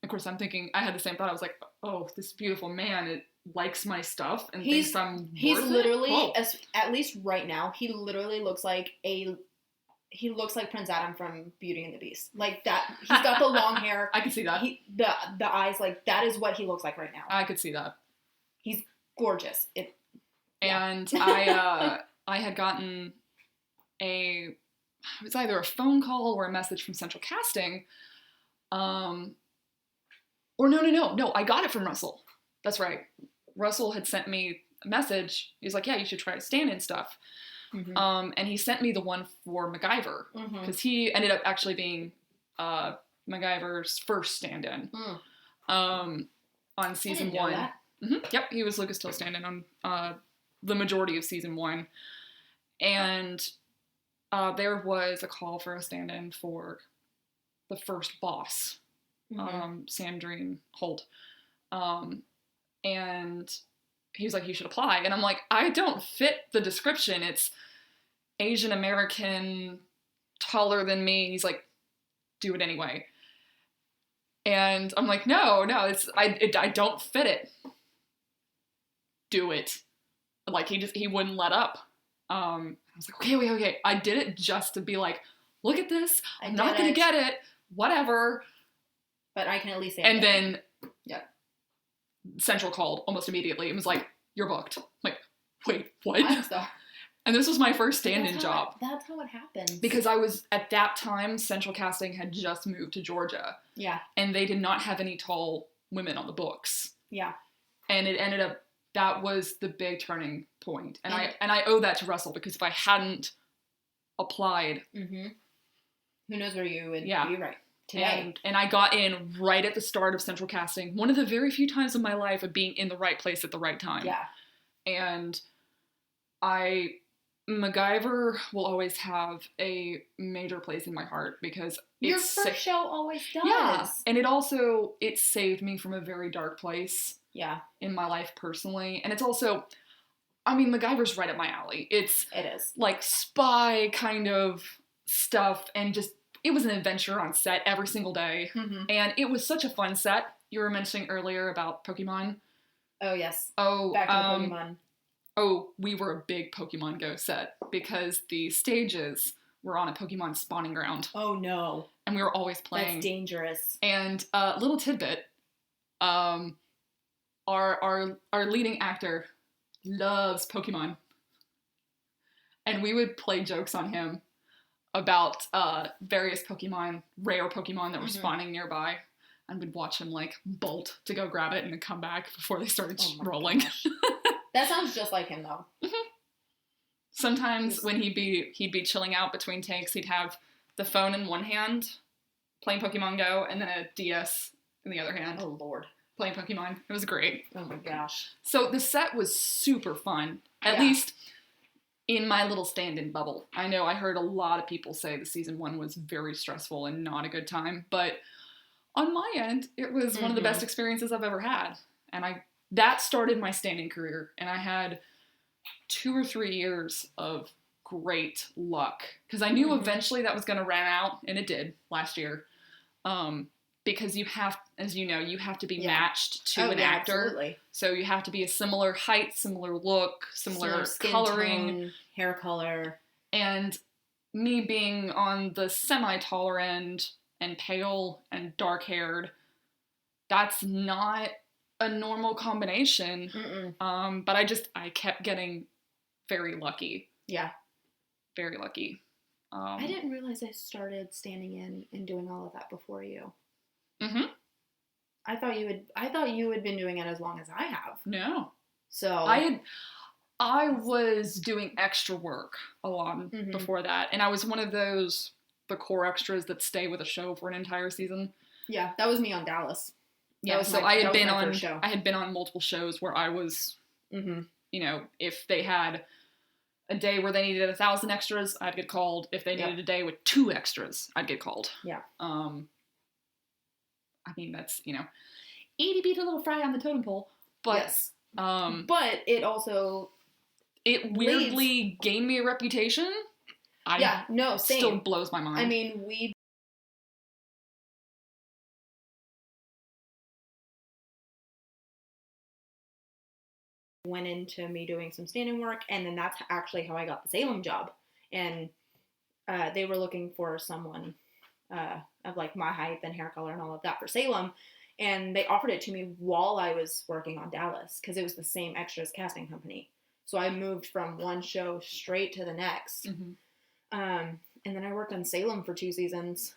Of course, I'm thinking, I had the same thought. I was like, oh, this beautiful man, it likes my stuff and thinks I'm worth He's literally, at least right now, he literally looks like he looks like Prince Adam from Beauty and the Beast. Like that. He's got the long hair. I can see that. The eyes, like that is what he looks like right now. I could see that. He's gorgeous. And I had gotten it was either a phone call or a message from Central Casting. Or no, I got it from Russell. That's right. Russell had sent me a message. He was like, yeah, you should try stand-in stuff. Mm-hmm. And he sent me the one for MacGyver. Because he ended up actually being MacGyver's first stand-in on season 1. Mm-hmm. Yep, he was Lucas Till stand-in on the majority of season 1. And there was a call for a stand-in for the first boss, Sandrine Holt. And he was like, you should apply. And I'm like, I don't fit the description. It's Asian American, taller than me. And he's like, do it anyway. And I'm like, no, I don't fit it. Do it. Like, he wouldn't let up. I was like, okay. I did it just to be like, look at this. I'm not going to get it. Whatever. But I can at least say and then, yeah, Central called almost immediately and was like, you're booked. I'm like, wait, what? And this was my first stand-in job. That's how it happens. Because I was, at that time, Central Casting had just moved to Georgia. Yeah. And they did not have any tall women on the books. Yeah. And it ended up, that was the big turning point. And I owe that to Russell, because if I hadn't applied. Mm-hmm. Who knows where you would be right today. And I got in right at the start of Central Casting. One of the very few times in my life of being in the right place at the right time. Yeah. And MacGyver will always have a major place in my heart, because your first show always does. Yeah, and it saved me from a very dark place. Yeah, in my life personally, and it's also, I mean, MacGyver's right up my alley. It is like spy kind of stuff, and just it was an adventure on set every single day, and it was such a fun set. You were mentioning earlier about Pokemon. Oh yes. Oh, back to Pokemon. Oh, we were a big Pokemon Go set, because the stages were on a Pokemon spawning ground. Oh, no. And we were always playing. That's dangerous. And little tidbit, our leading actor loves Pokemon. And we would play jokes on him about various Pokemon, rare Pokemon that were spawning nearby. And we'd watch him, like, bolt to go grab it and then come back before they started rolling. That sounds just like him, though. Mm-hmm. Sometimes when he'd be chilling out between takes, he'd have the phone in one hand, playing Pokemon Go, and then a DS in the other hand. Oh, Lord. Playing Pokemon. It was great. Oh, my gosh. So the set was super fun, at least in my little stand-in bubble. I know I heard a lot of people say the season 1 was very stressful and not a good time, but on my end, it was one of the best experiences I've ever had. And that started my stand-in career, and I had 2 or 3 years of great luck, because I knew eventually that was going to run out, and it did last year. Because you have, as you know, you have to be matched to an actor. Absolutely. So you have to be a similar height, similar look, similar coloring, tone, hair color. And me being on the semi-taller end and pale and dark-haired, that's not a normal combination. But I kept getting very lucky. Yeah. Very lucky. I didn't realize I started standing in and doing all of that before you. I thought you had been doing it as long as I have. No. So I was doing extra work a lot before that, and I was one of those the core extras that stay with a show for an entire season. Yeah, that was me on Dallas. Yeah, so I had been on multiple shows where I was, you know, if they had a day where they needed 1,000 extras, I'd get called. If they needed a day with 2 extras, I'd get called. Yeah. I mean, that's, you know, 80 beat a little fry on the totem pole, but yes. But it also weirdly gained me a reputation. Same. Still blows my mind. I mean, we went into me doing some stand-in work, and then that's actually how I got the Salem job. And they were looking for someone of like my height and hair color and all of that for Salem, and they offered it to me while I was working on Dallas because it was the same extras casting company. So I moved from one show straight to the next. And then I worked on Salem for 2 seasons,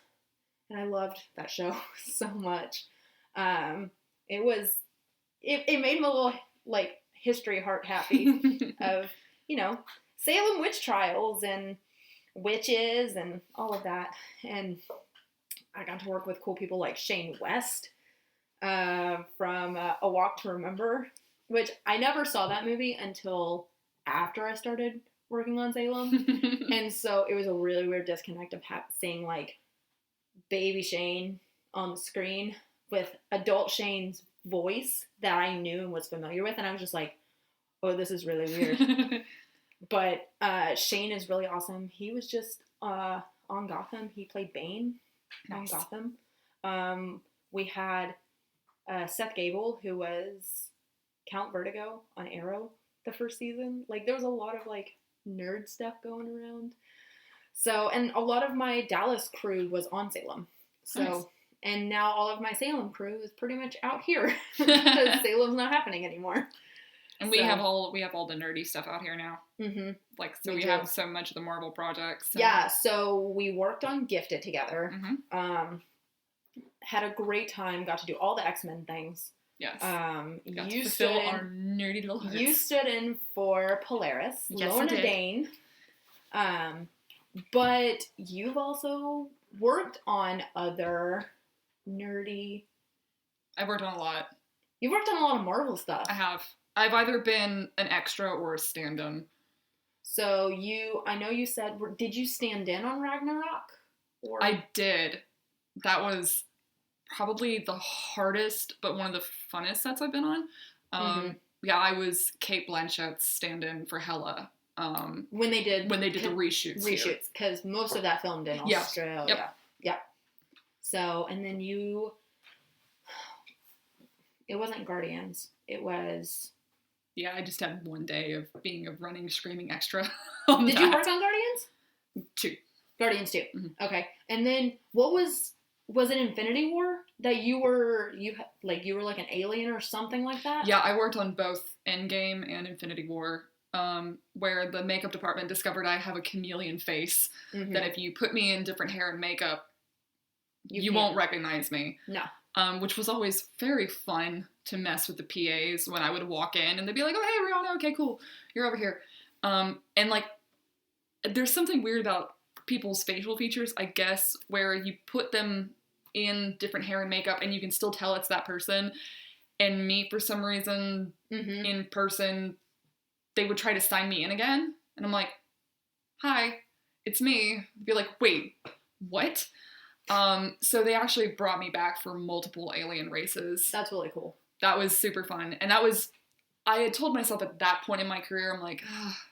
and I loved that show so much. It made me a little like history heart happy of, you know, Salem witch trials and witches and all of that. And I got to work with cool people like Shane West from A Walk to Remember, which I never saw that movie until after I started working on Salem. And so it was a really weird disconnect of seeing like baby Shane on the screen with adult Shane's voice that I knew and was familiar with. And I was just like, oh, this is really weird. But Shane is really awesome. He was just on Gotham. He played Bane on Gotham. We had Seth Gable, who was Count Vertigo on Arrow the first season. Like, there was a lot of, like, nerd stuff going around. So, and a lot of my Dallas crew was on Salem. So, nice. And now all of my Salem crew is pretty much out here because Salem's not happening anymore. And we have all the nerdy stuff out here now. Mm-hmm. Like, so we have so much of the Marvel projects. Yeah, so we worked on Gifted together. Had a great time. Got to do all the X-Men things. Yes. Got to fulfill our nerdy little hearts. You stood in for Polaris, yes, Lorna Dane. But you've also worked on other nerdy... I've worked on a lot. You've worked on a lot of Marvel stuff. I have. I've either been an extra or a stand-in. So I know you said, did you stand in on Ragnarok? Or? I did. That was probably the hardest, but one of the funnest sets I've been on. Yeah, I was Kate Blanchett's stand-in for Hela. When they did the reshoots. Because most of that filmed in Australia. Yep. So, and then it wasn't Guardians. It was... Yeah, I just had one day of being a running, screaming extra. Did you work on Guardians? 2. Guardians 2. Mm-hmm. Okay. And then what was it Infinity War that you were like an alien or something like that? Yeah, I worked on both Endgame and Infinity War, where the makeup department discovered I have a chameleon face, that if you put me in different hair and makeup, you won't recognize me. No. Which was always very fun to mess with the PAs when I would walk in and they'd be like, oh, hey, Briana, okay, cool, you're over here. And like, there's something weird about people's facial features, I guess, where you put them in different hair and makeup and you can still tell it's that person. And me, for some reason, in person, they would try to sign me in again. And I'm like, hi, it's me. Be like, wait, what? So they actually brought me back for multiple alien races. That's really cool. That was super fun. And I had told myself at that point in my career, I'm like,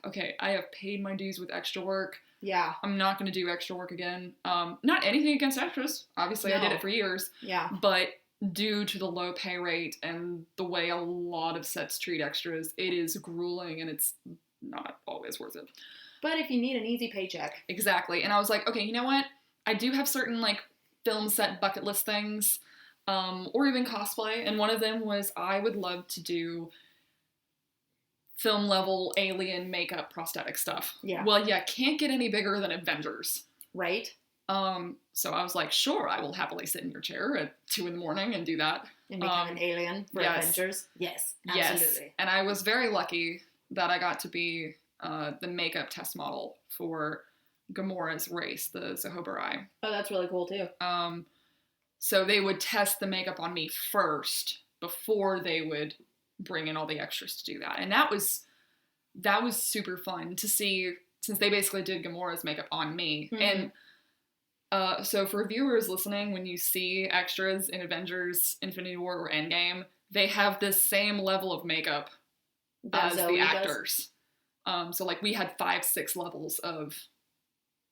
okay, I have paid my dues with extra work. Yeah. I'm not going to do extra work again. Not anything against extras. Obviously, I did it for years. Yeah. But due to the low pay rate and the way a lot of sets treat extras, it is grueling and it's not always worth it. But if you need an easy paycheck. Exactly. And I was like, okay, you know what? I do have certain, like, film set bucket list things, or even cosplay, and one of them was I would love to do film-level alien makeup prosthetic stuff. Yeah. Well, yeah, can't get any bigger than Avengers. Right. So I was like, sure, I will happily sit in your chair at 2 a.m. and do that. And become an alien for Avengers. Yes, absolutely. Yes. And I was very lucky that I got to be the makeup test model for Gamora's race, the Zehobarai. Oh, that's really cool too. So they would test the makeup on me first before they would bring in all the extras to do that. And that was super fun to see, since they basically did Gamora's makeup on me. And so for viewers listening, when you see extras in Avengers, Infinity War, or Endgame, they have this same level of makeup as the actors. So like we had 5-6 levels of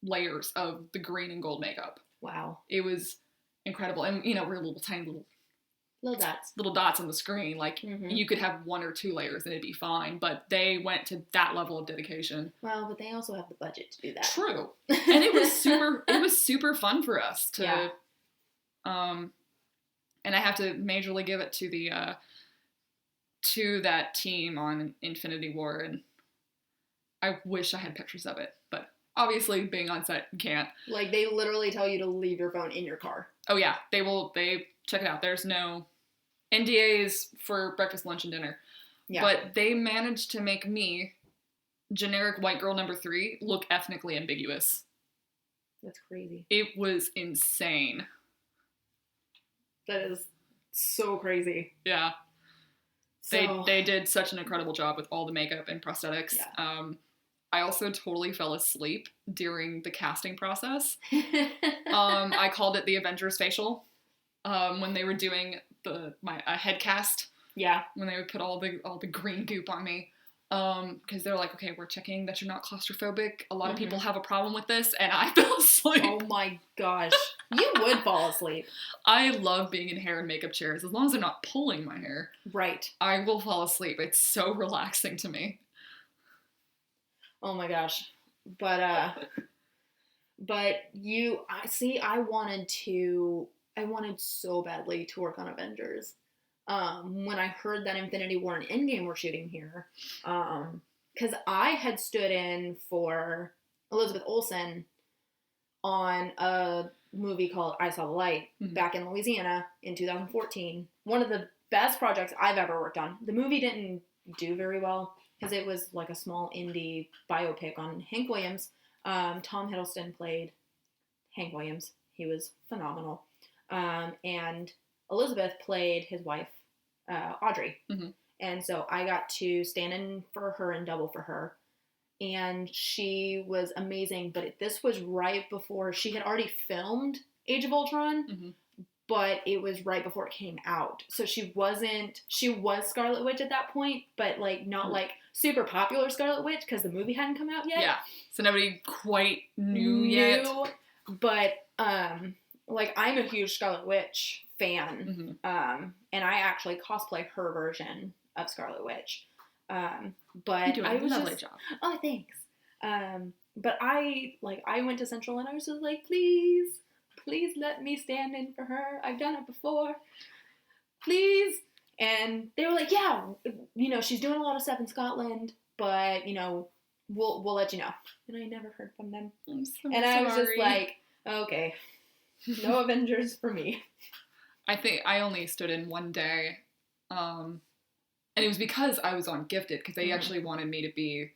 layers of the green and gold makeup. Wow. It was incredible. And, you know, we're little tiny little dots on the screen. Like, you could have 1 or 2 layers and it'd be fine, but they went to that level of dedication. Well, but they also have the budget to do that. True. And it was super fun for us to, and I have to majorly give it to that team on Infinity War, and I wish I had pictures of it, but obviously being on set, you can't. Like, they literally tell you to leave your phone in your car. Oh yeah, they check it out. There's no NDAs for breakfast, lunch, and dinner. Yeah. But they managed to make me, generic white girl number 3, look ethnically ambiguous. That's crazy. It was insane. That is so crazy. Yeah. So... They did such an incredible job with all the makeup and prosthetics. Yeah. I also totally fell asleep during the casting process. I called it the Avengers facial. When they were doing my head cast. Yeah. When they would put all the green goop on me. Because they're like, okay, we're checking that you're not claustrophobic. A lot of people have a problem with this, and I fell asleep. Oh my gosh. You would fall asleep. I love being in hair and makeup chairs, as long as they're not pulling my hair. Right. I will fall asleep. It's so relaxing to me. Oh my gosh. But I wanted so badly to work on Avengers. When I heard that Infinity War and Endgame were shooting here, because I had stood in for Elizabeth Olsen on a movie called I Saw the Light back in Louisiana in 2014. One of the best projects I've ever worked on. The movie didn't do very well because it was like a small indie biopic on Hank Williams. Tom Hiddleston played Hank Williams. He was phenomenal. And Elizabeth played his wife, Audrey. And so I got to stand in for her and double for her. And she was amazing, but this was right before, she had already filmed Age of Ultron, but it was right before it came out. So she was Scarlet Witch at that point, but like not like super popular Scarlet Witch because the movie hadn't come out yet. Yeah, so nobody quite knew yet. But, like, I'm a huge Scarlet Witch fan, and I actually cosplay her version of Scarlet Witch. But I was a lovely job. Oh, thanks. But I went to Central and I was just like, please let me stand in for her. I've done it before. Please. And they were like, yeah, she's doing a lot of stuff in Scotland, but, we'll let you know. And I never heard from them. I'm so and I was just like, okay, no Avengers for me. I think I only stood in one day, and it was because I was on Gifted, because they actually wanted me to be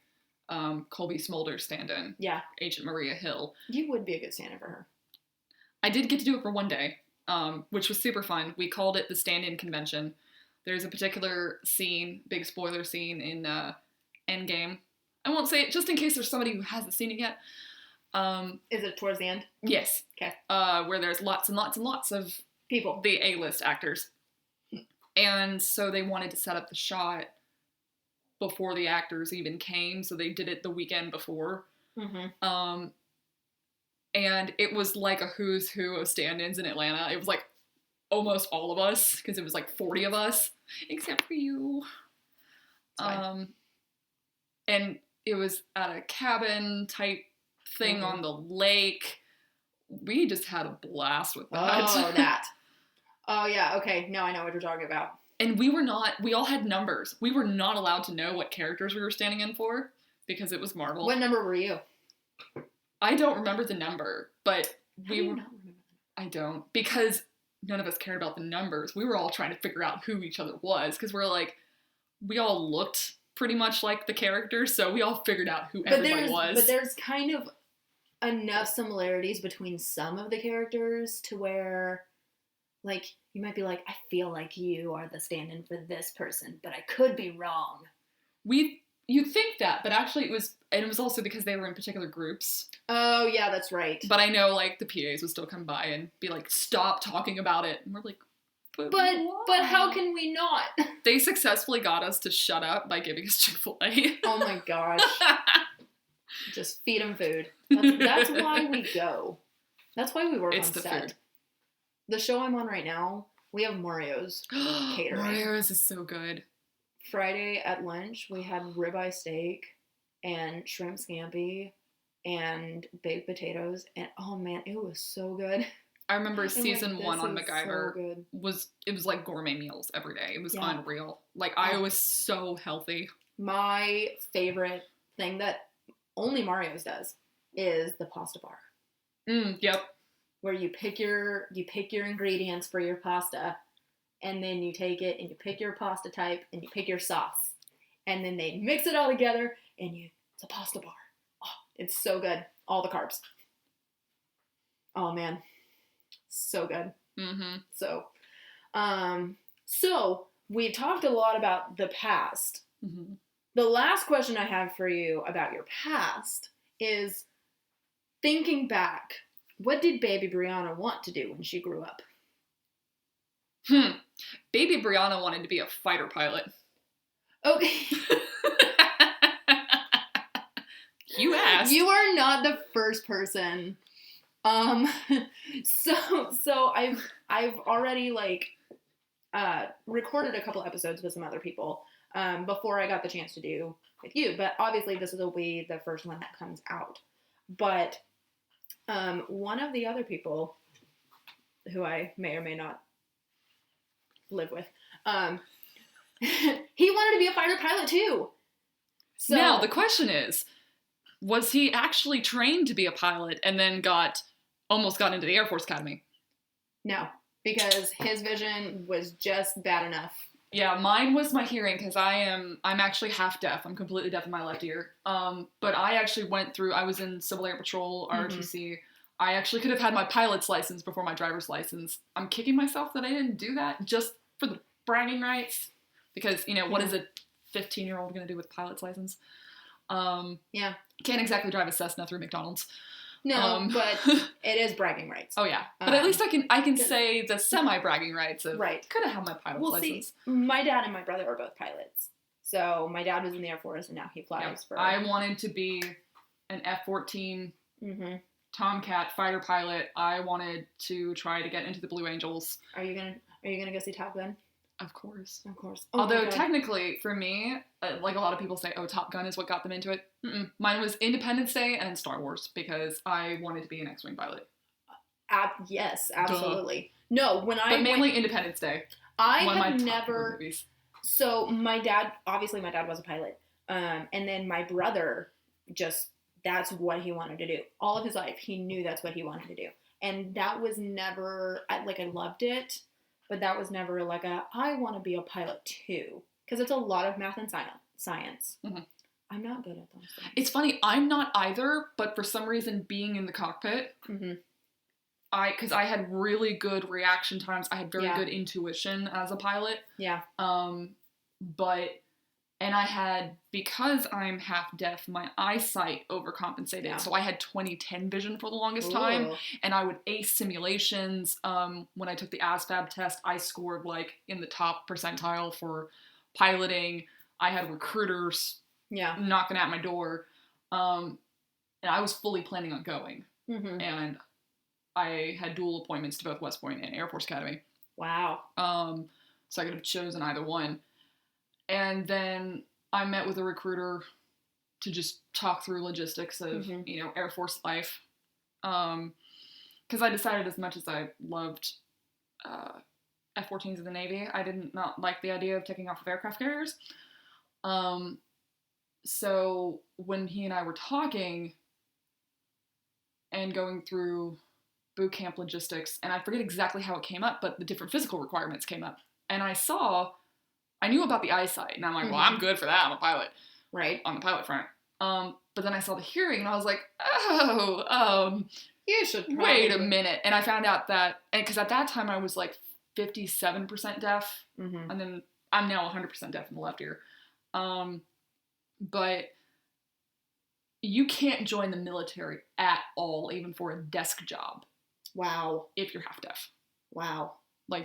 Colby Smolder's stand-in. Yeah. Agent Maria Hill. You would be a good stand-in for her. I did get to do it for one day, which was super fun. We called it the stand-in convention. There's a particular scene, big spoiler scene in Endgame. I won't say it just in case there's somebody who hasn't seen it yet. Is it towards the end? Yes. Okay. Where there's lots and lots and lots of people, the A-list actors. And so they wanted to set up the shot before the actors even came, so they did it the weekend before. And it was like a who's who of stand-ins in Atlanta. It was like almost all of us, because it was like 40 of us, except for you. And it was at a cabin type thing on the lake. We just had a blast with that. Oh, that. Oh, yeah, okay. Now I know what you're talking about. And we all had numbers. We were not allowed to know what characters we were standing in for, because it was Marvel. What number were you? I don't remember the number, but I don't, because none of us cared about the numbers. We were all trying to figure out who each other was, because we all looked pretty much like the characters, so we all figured out who everybody was. But there's kind of enough similarities between some of the characters to where, like, you might be like, I feel like you are the stand-in for this person, but I could be wrong. You'd think that, but actually it was also because they were in particular groups. Oh, yeah, that's right. But I know, like, the PAs would still come by and be like, stop talking about it. And we're like, but how can we not? They successfully got us to shut up by giving us Chick-fil-A. Oh my gosh. Just feed them food. That's why we go. That's why we work on set. The show I'm on right now, We have Mario's catering. Mario's is so good. Friday at lunch, we had ribeye steak and shrimp scampi and baked potatoes. And oh man, it was so good. I remember season like, 1 on MacGyver so was like gourmet meals every day. It was unreal. Like, Oh. I was so healthy. My favorite thing that only Mario's does is the pasta bar. Yep. Where you pick your ingredients for your pasta, and then you take it and you pick your pasta type and you pick your sauce, and then they mix it all together and it's a pasta bar. Oh, it's so good. All the carbs. Oh man, so good. Mm-hmm. So we talked a lot about the past. Mm-hmm. The last question I have for you about your past is, thinking back, what did baby Briana want to do when she grew up? Baby Briana wanted to be a fighter pilot. Okay. You asked. You are not the first person. So I've already recorded a couple episodes with some other people before I got the chance to do with you, but obviously this will be the first one that comes out. But one of the other people who I may or may not live with, he wanted to be a fighter pilot too. So now the question is, was he actually trained to be a pilot and then almost got into the Air Force Academy? No, because his vision was just bad enough. Yeah, mine was my hearing, because I'm actually half deaf. I'm completely deaf in my left ear. But I actually I was in Civil Air Patrol, ROTC. I actually could have had my pilot's license before my driver's license. I'm kicking myself that I didn't do that just for the bragging rights. Because, what is a 15-year-old going to do with a pilot's license? Yeah. Can't exactly drive a Cessna through McDonald's. No, but it is bragging rights. Oh yeah, but at least I can say the semi-bragging rights of could have had my pilot's license. See, my dad and my brother are both pilots. So my dad was in the Air Force and now he flies for... I wanted to be an F-14 Tomcat fighter pilot. I wanted to try to get into the Blue Angels. Are you gonna go see Top Gun? Of course. Of course. Oh, although technically, for me, like a lot of people say, oh, Top Gun is what got them into it. Mine was Independence Day and Star Wars, because I wanted to be an X-Wing pilot. Yes, absolutely. Duh. No, but mainly Independence Day. I have never... movies. So my dad was a pilot. And then my brother that's what he wanted to do. All of his life, he knew that's what he wanted to do. And that was never, I loved it. But that was never I want to be a pilot too. Because it's a lot of math and science. I'm not good at those things. It's funny, I'm not either, but for some reason, being in the cockpit, because I had really good reaction times. I had very good intuition as a pilot. Yeah. And I had, because I'm half deaf, my eyesight overcompensated. Yeah. So I had 20/10 vision for the longest time. And I would ace simulations. When I took the ASVAB test, I scored in the top percentile for piloting. I had recruiters knocking at my door. And I was fully planning on going. And I had dual appointments to both West Point and Air Force Academy. Wow. So I could have chosen either one. And then I met with a recruiter to just talk through logistics of, Air Force life. Because I decided, as much as I loved F-14s in the Navy, I did not like the idea of taking off of aircraft carriers. So when he and I were talking and going through boot camp logistics, and I forget exactly how it came up, but the different physical requirements came up. And I knew about the eyesight, and I'm like, well, I'm good for that. I'm a pilot. Right. On the pilot front. But then I saw the hearing, and I was like, you should probably... Wait a minute. And I found out that, because at that time I was 57% deaf, and then I'm now 100% deaf in the left ear. But you can't join the military at all, even for a desk job. Wow. If you're half deaf. Wow.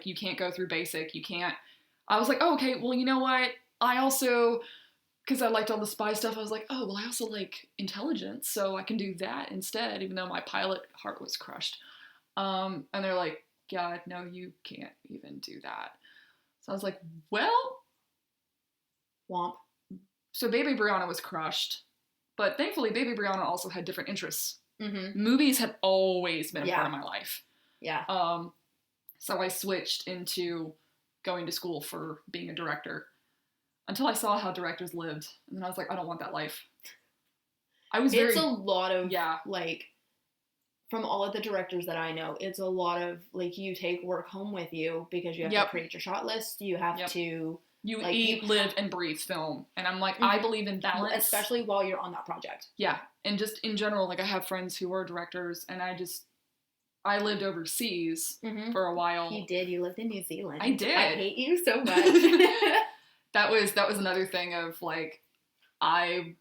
You can't go through basic, you can't... I was like, oh, okay, well, you know what? I also, because I liked all the spy stuff, I was like, oh, well, I also like intelligence, so I can do that instead, even though my pilot heart was crushed. And they're like, God, no, you can't even do that. So I was like, well, Womp. so Baby Briana was crushed. But thankfully, Baby Briana also had different interests. Mm-hmm. Movies had always been a part of my life. Yeah. So I switched into going to school for being a director until I saw how directors lived. And then I was like, I don't want that life. It's a lot of, like, from all of the directors that I know, it's a lot of, like, you take work home with you because you have to create your shot list. You have to... You eat, live, and breathe film. And I'm like, I believe in balance. Especially while you're on that project. Yeah. And just in general, like, I have friends who are directors, and I lived overseas for a while. You did. You lived in New Zealand. I did. I hate you so much. That was another thing of, like, I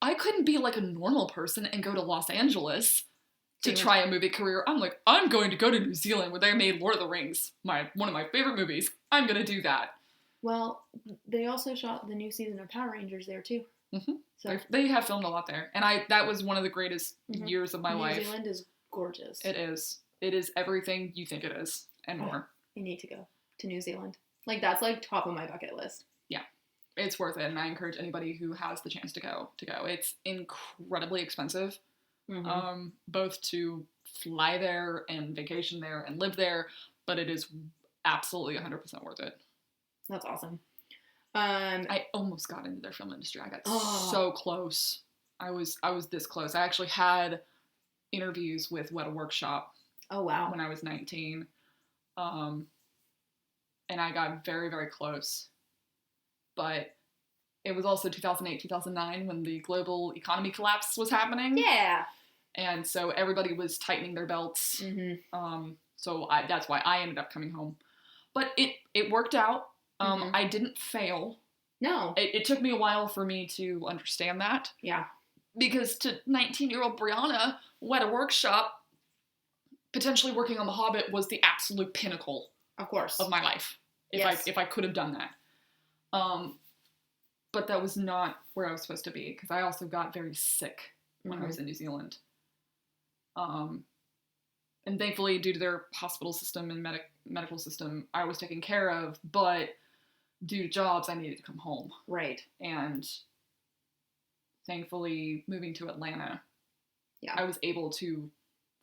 couldn't be, like, a normal person and go to Los Angeles to try a movie career. I'm like, I'm going to go to New Zealand where they made Lord of the Rings, one of my favorite movies. I'm going to do that. Well, they also shot the new season of Power Rangers there, too. Mm-hmm. So they have filmed a lot there. And that was one of the greatest years of my life. New Zealand is gorgeous. It is. It is everything you think it is and more. You need to go to New Zealand. Like, that's, like, top of my bucket list. Yeah. It's worth it, and I encourage anybody who has the chance to go. It's incredibly expensive, both to fly there and vacation there and live there, but it is absolutely 100% worth it. That's awesome. I almost got into their film industry. I got so close. I was this close. I actually had interviews with Weta Workshop. Oh, wow. When I was 19. And I got very, very close. But it was also 2008, 2009 when the global economy collapse was happening. Yeah. And so everybody was tightening their belts. So that's why I ended up coming home. But it worked out. I didn't fail. No. It took me a while for me to understand that. Yeah. Because to 19-year-old Briana, Weta Workshop, potentially working on The Hobbit was the absolute pinnacle. Of course. Of my life. If I could have done that. But that was not where I was supposed to be, because I also got very sick when I was in New Zealand. And thankfully, due to their hospital system and medical system, I was taken care of, but due to jobs, I needed to come home. Right. And thankfully, moving to Atlanta, I was able to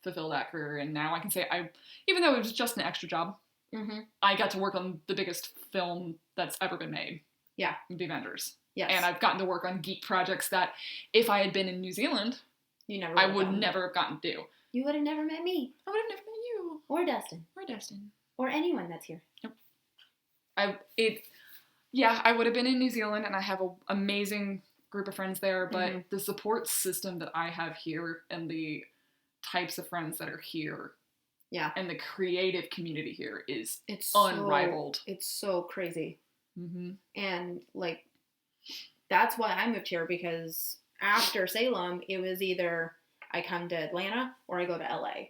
fulfill that career, and now I can say even though it was just an extra job, I got to work on the biggest film that's ever been made. Yeah. The Avengers. Yes. And I've gotten to work on geek projects that if I had been in New Zealand, I would never have gotten to do. You would have never met me. I would have never met you. Or Dustin. Or anyone that's here. Nope. I would have been in New Zealand, and I have an amazing group of friends there, but the support system that I have here and the types of friends that are here and the creative community here is unrivaled. It's so crazy. And, like, that's why I moved here, because after Salem, it was either I come to Atlanta or I go to LA.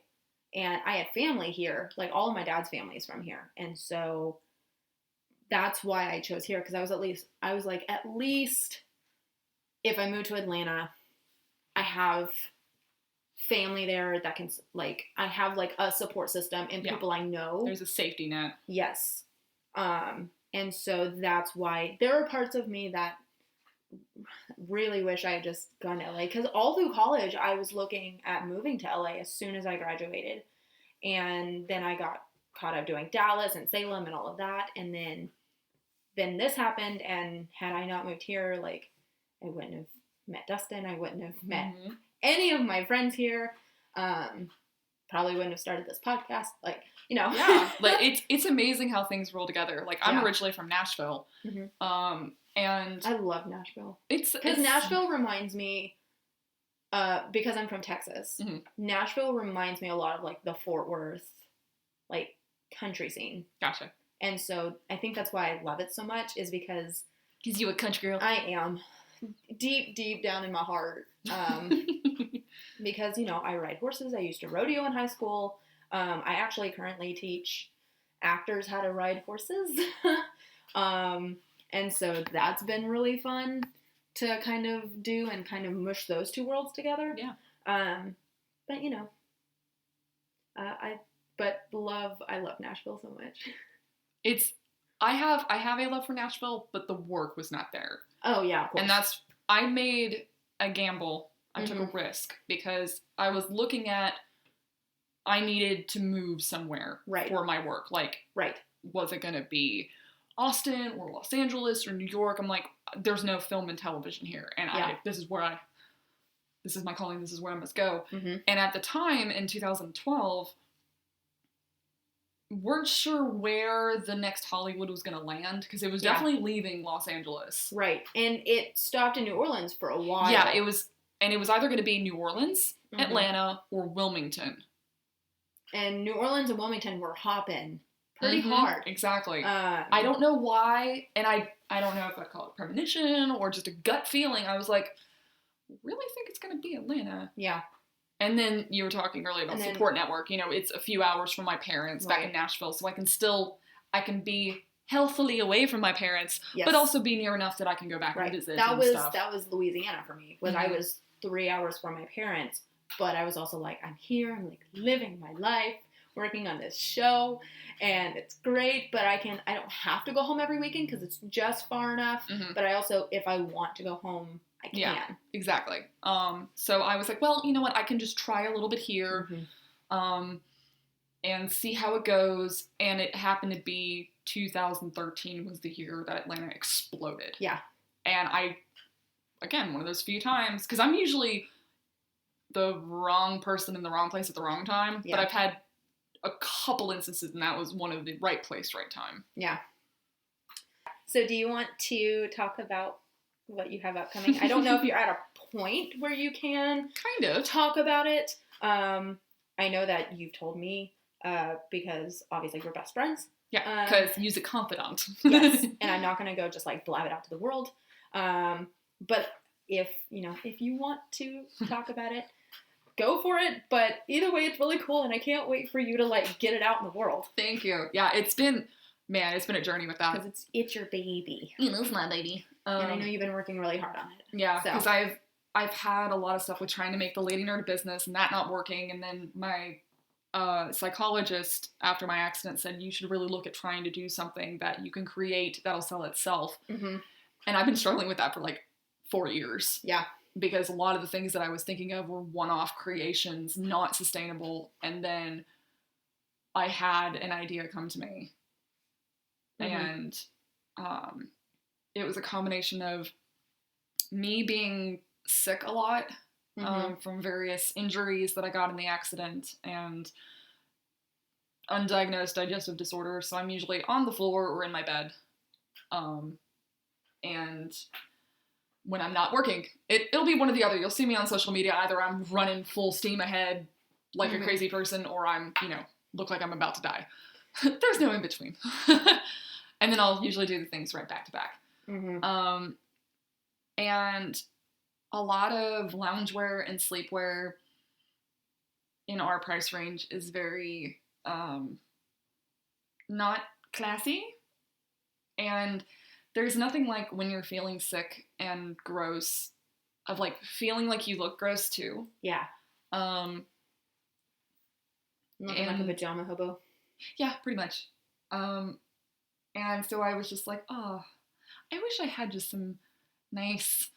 And I had family here. Like, all of my dad's family is from here. And so that's why I chose here, because I was like, at least if I move to Atlanta, I have family there that can, like, I have, like, a support system and people I know. There's a safety net. Yes. And so that's why there are parts of me that really wish I had just gone to LA, because all through college I was looking at moving to LA as soon as I graduated, and then I got caught up doing Dallas and Salem and all of that, and then this happened, and had I not moved here, like, I wouldn't have met Dustin, I wouldn't have met any of my friends here, probably wouldn't have started this podcast, like, you know. Yeah, like, it's amazing how things roll together. Like, I'm originally from Nashville, and I love Nashville. Because Nashville reminds me, because I'm from Texas, Nashville reminds me a lot of, like, the Fort Worth, like, country scene. Gotcha. And so I think that's why I love it so much, is because you a country girl. I am. Deep down in my heart. Because, you know, I ride horses. I used to rodeo in high school. I actually currently teach actors how to ride horses. And so that's been really fun to kind of do and kind of mush those two worlds together. Yeah. But, you know, But I love Nashville so much. I have a love for Nashville, but the work was not there. Oh yeah, of course. And I made a gamble. I took a risk because I was looking at, I needed to move somewhere for my work. Like, was it going to be Austin or Los Angeles or New York? I'm like, there's no film and television here. And this is my calling. This is where I must go. Mm-hmm. And at the time in 2012, weren't sure where the next Hollywood was going to land because it was definitely leaving Los Angeles. Right. And it stopped in New Orleans for a while. Yeah, it was either going to be New Orleans, Atlanta, or Wilmington. And New Orleans and Wilmington were hopping pretty hard. Exactly. I don't know why, and I don't know if I call it premonition or just a gut feeling. I was like, really think it's going to be Atlanta. Yeah. And then you were talking earlier about support network. You know, it's a few hours from my parents back in Nashville, so I can be healthily away from my parents, but also be near enough that I can go back and visit. That was Louisiana for me. I was 3 hours from my parents, but I was also like, I'm here, I'm like living my life, working on this show, and it's great, but I don't have to go home every weekend because it's just far enough. Mm-hmm. But I also, if I want to go home, I can. Yeah, exactly. So I was like, well, you know what? I can just try a little bit here, and see how it goes. And it happened to be 2013 was the year that Atlanta exploded. Yeah. And again, one of those few times, because I'm usually the wrong person in the wrong place at the wrong time, but I've had a couple instances, and that was one of the right place, right time. Yeah. So do you want to talk about what you have upcoming? I don't know if you're at a point where you can kind of talk about it. I know that you've told me because obviously we're best friends. Yeah, because use a confidant. Yes, and I'm not going to go just like blab it out to the world. But if you want to talk about it, go for it. But either way, it's really cool, and I can't wait for you to like get it out in the world. Thank you. Yeah, it's been a journey with that. Because it's your baby. It's my baby. And I know you've been working really hard on it. Yeah, because I've had a lot of stuff with trying to make the Lady Nerd business and that not working, and then my psychologist after my accident said you should really look at trying to do something that you can create that'll sell itself. Mm-hmm. And I've been struggling with that for like 4 years. Yeah. Because a lot of the things that I was thinking of were one-off creations, not sustainable. And then I had an idea come to me. Mm-hmm. And it was a combination of me being sick a lot from various injuries that I got in the accident and undiagnosed digestive disorder. So I'm usually on the floor or in my bed. And when I'm not working, it'll be one or the other. You'll see me on social media. Either I'm running full steam ahead like a crazy person, or I'm, look like I'm about to die. There's no in between. And then I'll usually do the things right back to back. Mm-hmm. And a lot of loungewear and sleepwear in our price range is very not classy. And there's nothing like when you're feeling sick and gross of like feeling like you look gross too. Yeah. Looking like a pajama hobo. Yeah, pretty much. And so I was just like, oh, I wish I had just some nice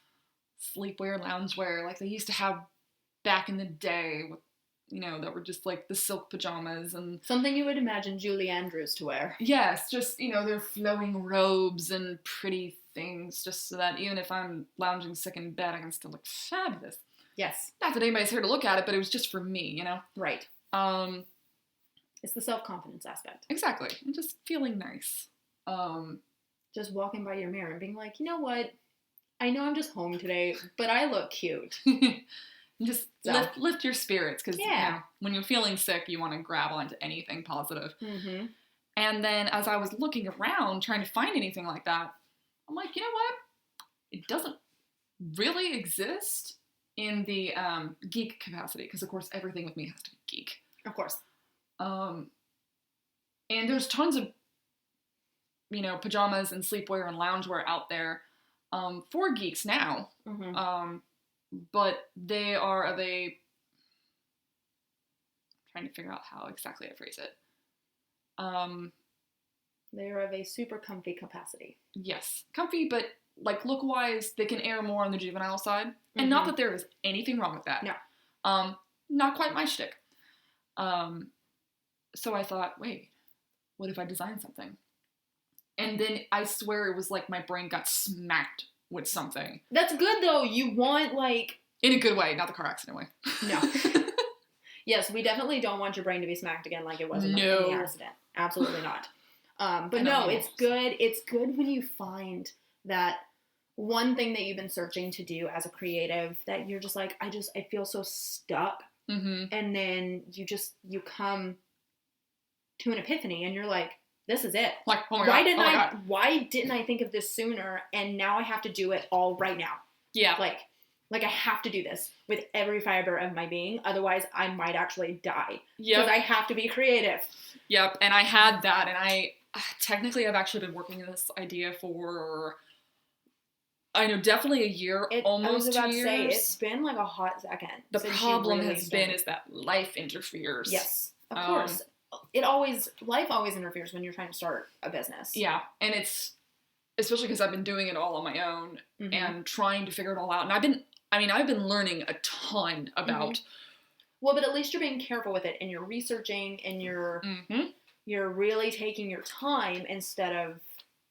sleepwear, loungewear like they used to have back in the day with, that were just like the silk pajamas and... Something you would imagine Julie Andrews to wear. Yes, just, their flowing robes and pretty things, just so that even if I'm lounging sick in bed, I can still look fabulous. Yes. Not that anybody's here to look at it, but it was just for me, Right. It's the self-confidence aspect. Exactly. And just feeling nice. Just walking by your mirror and being like, you know what? I know I'm just home today, but I look cute. Just lift your spirits, because when you're feeling sick, you want to grab onto anything positive. Mm-hmm. And then as I was looking around trying to find anything like that, I'm like, you know what? It doesn't really exist in the geek capacity, because of course everything with me has to be geek. Of course. And there's tons of pajamas and sleepwear and loungewear out there for geeks now. Mm-hmm. But they are of a trying to figure out how exactly I phrase it. They're of a super comfy capacity. Yes, comfy, but like look-wise, they can err more on the juvenile side. And not that there is anything wrong with that. No. Not quite my shtick. So I thought, wait, what if I design something? And then I swear it was like my brain got smacked with something. That's good though. You want like... In a good way, not the car accident way. No. Yes, we definitely don't want your brain to be smacked again like it was in the accident. Absolutely not. But no, it's good. It's good when you find that one thing that you've been searching to do as a creative that you're just like, I feel so stuck. Mm-hmm. And then you come to an epiphany and you're like, this is it. Like, oh my God. Why didn't I think of this sooner? And now I have to do it all right now. Yeah. Like I have to do this with every fiber of my being. Otherwise, I might actually die. Yep. Because I have to be creative. Yep. And I had that. And I've actually been working on this idea for, I know, definitely a year, almost 2 years. I was about to say, it's been like a hot second. The problem has been is that life interferes. Yes, of course. Life always interferes when you're trying to start a business. Yeah, and it's, especially because I've been doing it all on my own and trying to figure it all out. And I've been learning a ton about. Well, but at least you're being careful with it and you're researching and you're really taking your time instead of,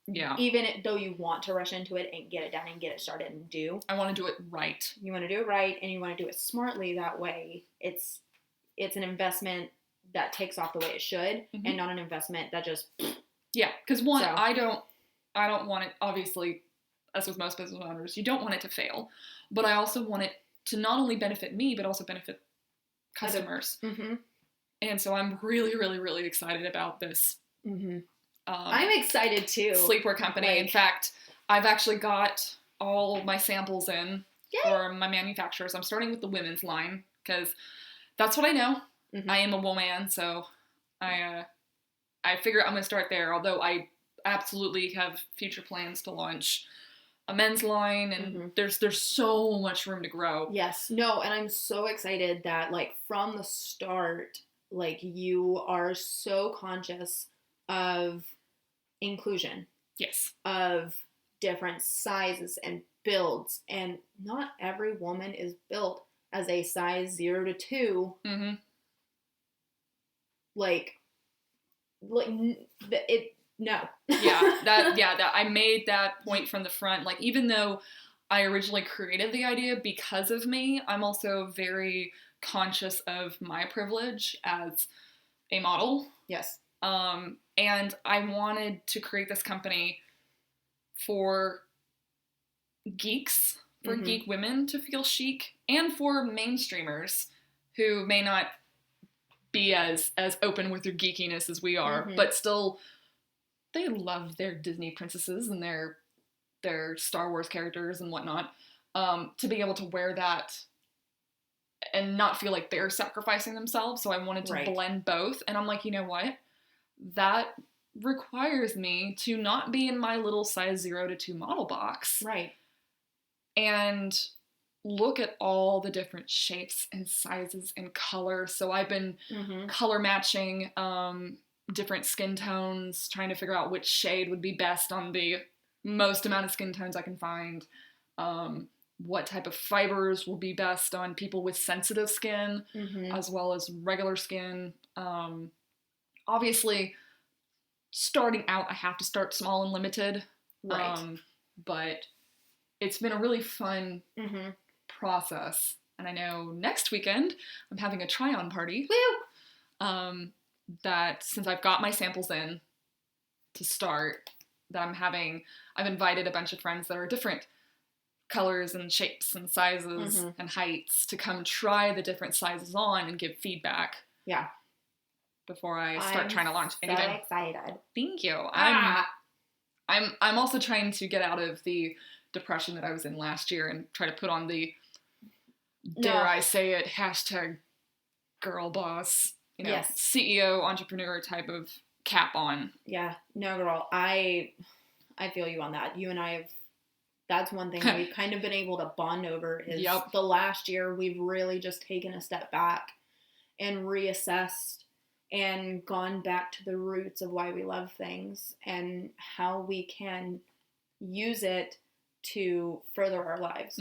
even though you want to rush into it and get it done and get it started and do. I want to do it right. You want to do it right and you want to do it smartly. That way it's an investment that takes off the way it should and not an investment that just... Yeah, because I don't want it, obviously, as with most business owners, you don't want it to fail, but I also want it to not only benefit me, but also benefit customers. And so I'm really, really, really excited about this. I'm excited too. Sleepwear company. In fact, I've actually got all my samples in for my manufacturers. I'm starting with the women's line because that's what I know. I am a woman, so I figure I'm going to start there, although I absolutely have future plans to launch a men's line, and there's so much room to grow. Yes. No, and I'm so excited that, like, from the start, like, you are so conscious of inclusion. Yes. Of different sizes and builds, and not every woman is built as a size 0 to 2. Like it. No. that I made that point from the front. Like, even though I originally created the idea because of me, I'm also very conscious of my privilege as a model. Yes. And I wanted to create this company for geeks, for geek women to feel chic, and for mainstreamers who may not be as open with their geekiness as we are, but still, they love their Disney princesses and their Star Wars characters and whatnot, to be able to wear that and not feel like they're sacrificing themselves. So I wanted to blend both. And I'm like, you know what? That requires me to not be in my little size 0 to 2 model box. Right. And look at all the different shapes and sizes and colors. So I've been color matching different skin tones, trying to figure out which shade would be best on the most amount of skin tones I can find. What type of fibers will be best on people with sensitive skin, as well as regular skin. Obviously, starting out, I have to start small and limited. Right. But it's been a really fun process. And I know next weekend, I'm having a try-on party. Woo! That since I've got my samples in to start, that I've invited a bunch of friends that are different colors and shapes and sizes and heights to come try the different sizes on and give feedback. Yeah. Before I start trying to launch anything. I'm so excited. Thank you. I'm also trying to get out of the depression that I was in last year and try to put on the, dare I say it, hashtag girl boss, CEO, entrepreneur type of cap on. Yeah. No, girl. I feel you on that. You and I have, that's one thing we've kind of been able to bond over is the last year we've really just taken a step back and reassessed and gone back to the roots of why we love things and how we can use it to further our lives.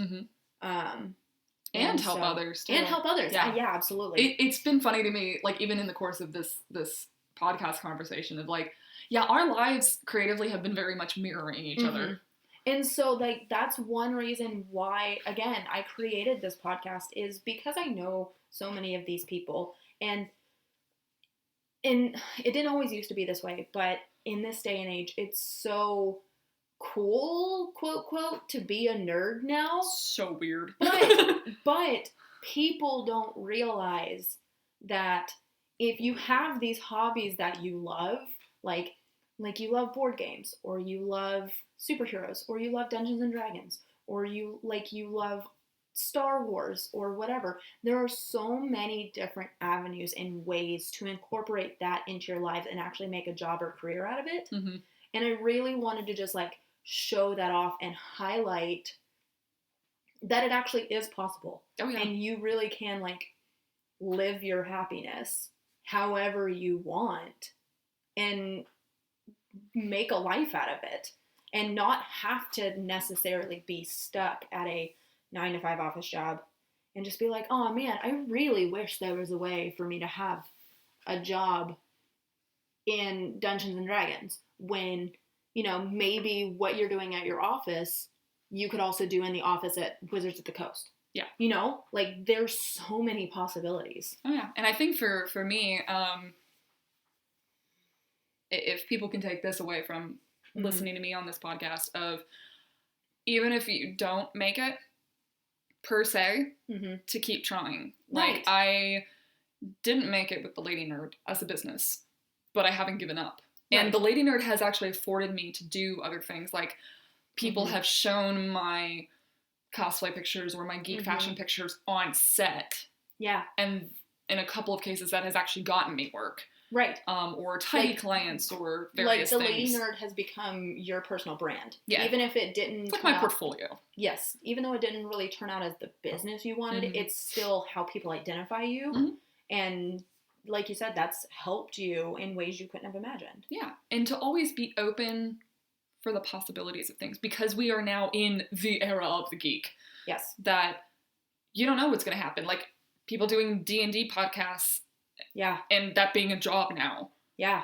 And help others, too. And help others. Yeah, yeah, absolutely. It's been funny to me, like, even in the course of this podcast conversation of, like, yeah, our lives creatively have been very much mirroring each other. And so, like, that's one reason why, again, I created this podcast, is because I know so many of these people. And it didn't always used to be this way, but in this day and age, it's so cool, quote, quote, to be a nerd now. So weird. But people don't realize that if you have these hobbies that you love, like you love board games, or you love superheroes, or you love Dungeons and Dragons, or you love Star Wars, or whatever. There are so many different avenues and ways to incorporate that into your life and actually make a job or career out of it. And I really wanted to just, like, show that off and highlight that it actually is possible. Oh, yeah. And you really can, like, live your happiness however you want and make a life out of it and not have to necessarily be stuck at a 9-to-5 office job and just be like, oh man, I really wish there was a way for me to have a job in Dungeons and Dragons when, you know, maybe what you're doing at your office, you could also do in the office at Wizards of the Coast. Yeah. You know, like, there's so many possibilities. Oh, yeah. And I think for me, if people can take this away from listening to me on this podcast, of even if you don't make it, per se, to keep trying. Right. Like, I didn't make it with the Lady Nerd as a business, but I haven't given up. Right. And the Lady Nerd has actually afforded me to do other things. Like, people have shown my cosplay pictures or my geek fashion pictures on set. Yeah. And in a couple of cases, that has actually gotten me work. Right. Or tidy clients or various things. Like, the Lady Nerd has become your personal brand. Yeah. Even if it didn't... It's like my portfolio. Yes. Even though it didn't really turn out as the business you wanted, it's still how people identify you. And like you said, that's helped you in ways you couldn't have imagined. Yeah. And to always be open for the possibilities of things, because we are now in the era of the geek. Yes. That you don't know what's going to happen. Like, people doing D&D podcasts. Yeah. And that being a job now. Yeah.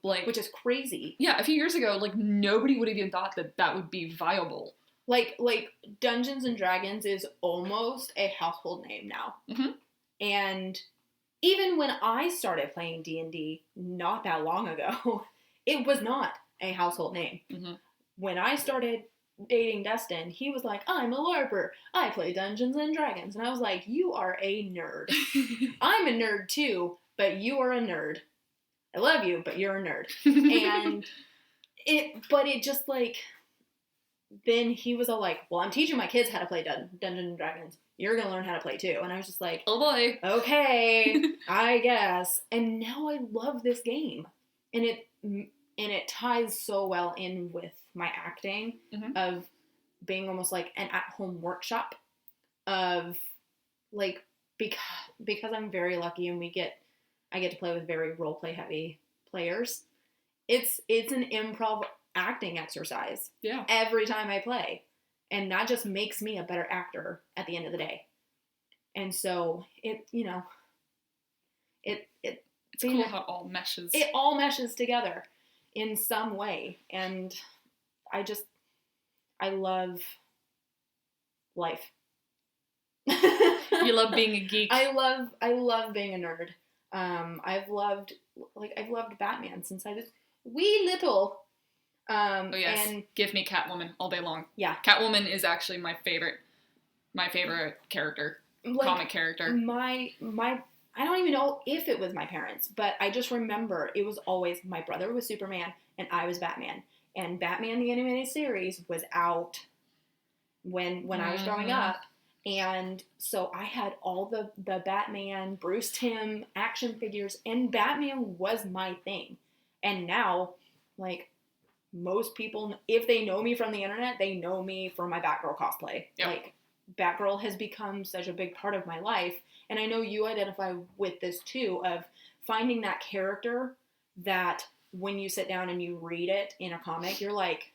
Like, which is crazy. Yeah. A few years ago, like, nobody would have even thought that that would be viable. Like Dungeons and Dragons is almost a household name now. And even when I started playing D&D not that long ago, it was not a household name. When I started dating Dustin, he was like, I'm a LARPer. I play Dungeons and Dragons. And I was like, you are a nerd. I'm a nerd too, but you are a nerd. I love you, but you're a nerd. And it just, like, then he was all like, well, I'm teaching my kids how to play Dungeons and Dragons. You're going to learn how to play too. And I was just like, oh boy. Okay, I guess. And now I love this game. And it ties so well in with my acting of being almost like an at-home workshop of, like, because I'm very lucky and I get to play with very role-play heavy players. It's an improv acting exercise. Yeah. Every time I play. And that just makes me a better actor at the end of the day. And so it's cool how it all meshes. It all meshes together in some way. And I love life. You love being a geek. I love being a nerd. I've loved Batman since I was wee little. Oh yes, and give me Catwoman all day long. Yeah, Catwoman is actually my favorite character, like, comic character. I don't even know if it was my parents, but I just remember it was always my brother was Superman and I was Batman. And Batman the Animated Series was out when I was growing up. And so I had all the Batman, Bruce Timm action figures, and Batman was my thing. And now, like, most people, if they know me from the internet, they know me for my Batgirl cosplay. Yep. Like, Batgirl has become such a big part of my life. And I know you identify with this too, of finding that character that when you sit down and you read it in a comic, you're like,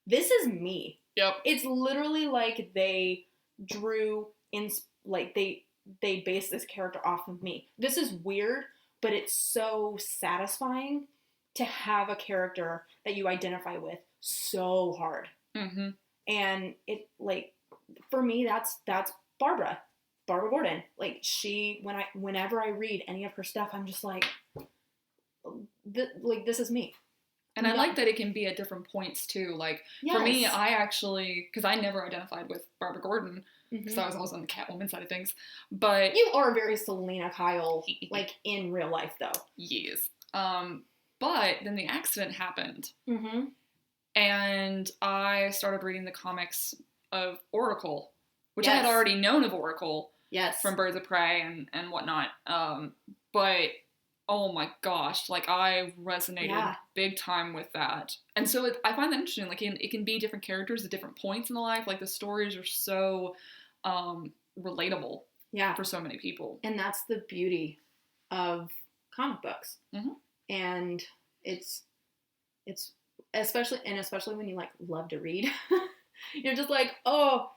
this is me. Yep. It's literally like they drew in, like they based this character off of me. This is weird, but it's so satisfying to have a character that you identify with so hard. Mm-hmm. And it, like, for me, that's Barbara Gordon. Like, whenever I read any of her stuff, I'm just like, this is me. And I like that it can be at different points too. Like, for me, I actually, because I never identified with Barbara Gordon, because I was always on the Catwoman side of things. But you are very Selena Kyle, like, in real life, though. Yes. But then the accident happened. Mm-hmm. And I started reading the comics of Oracle, which I had already known of Oracle. Yes. From Birds of Prey and whatnot. But, oh my gosh, like, I resonated big time with that. And so I find that interesting. Like, it can be different characters at different points in the life. Like, the stories are so relatable for so many people. And that's the beauty of comic books. Mm-hmm. And it's especially when you, like, love to read. You're just like, I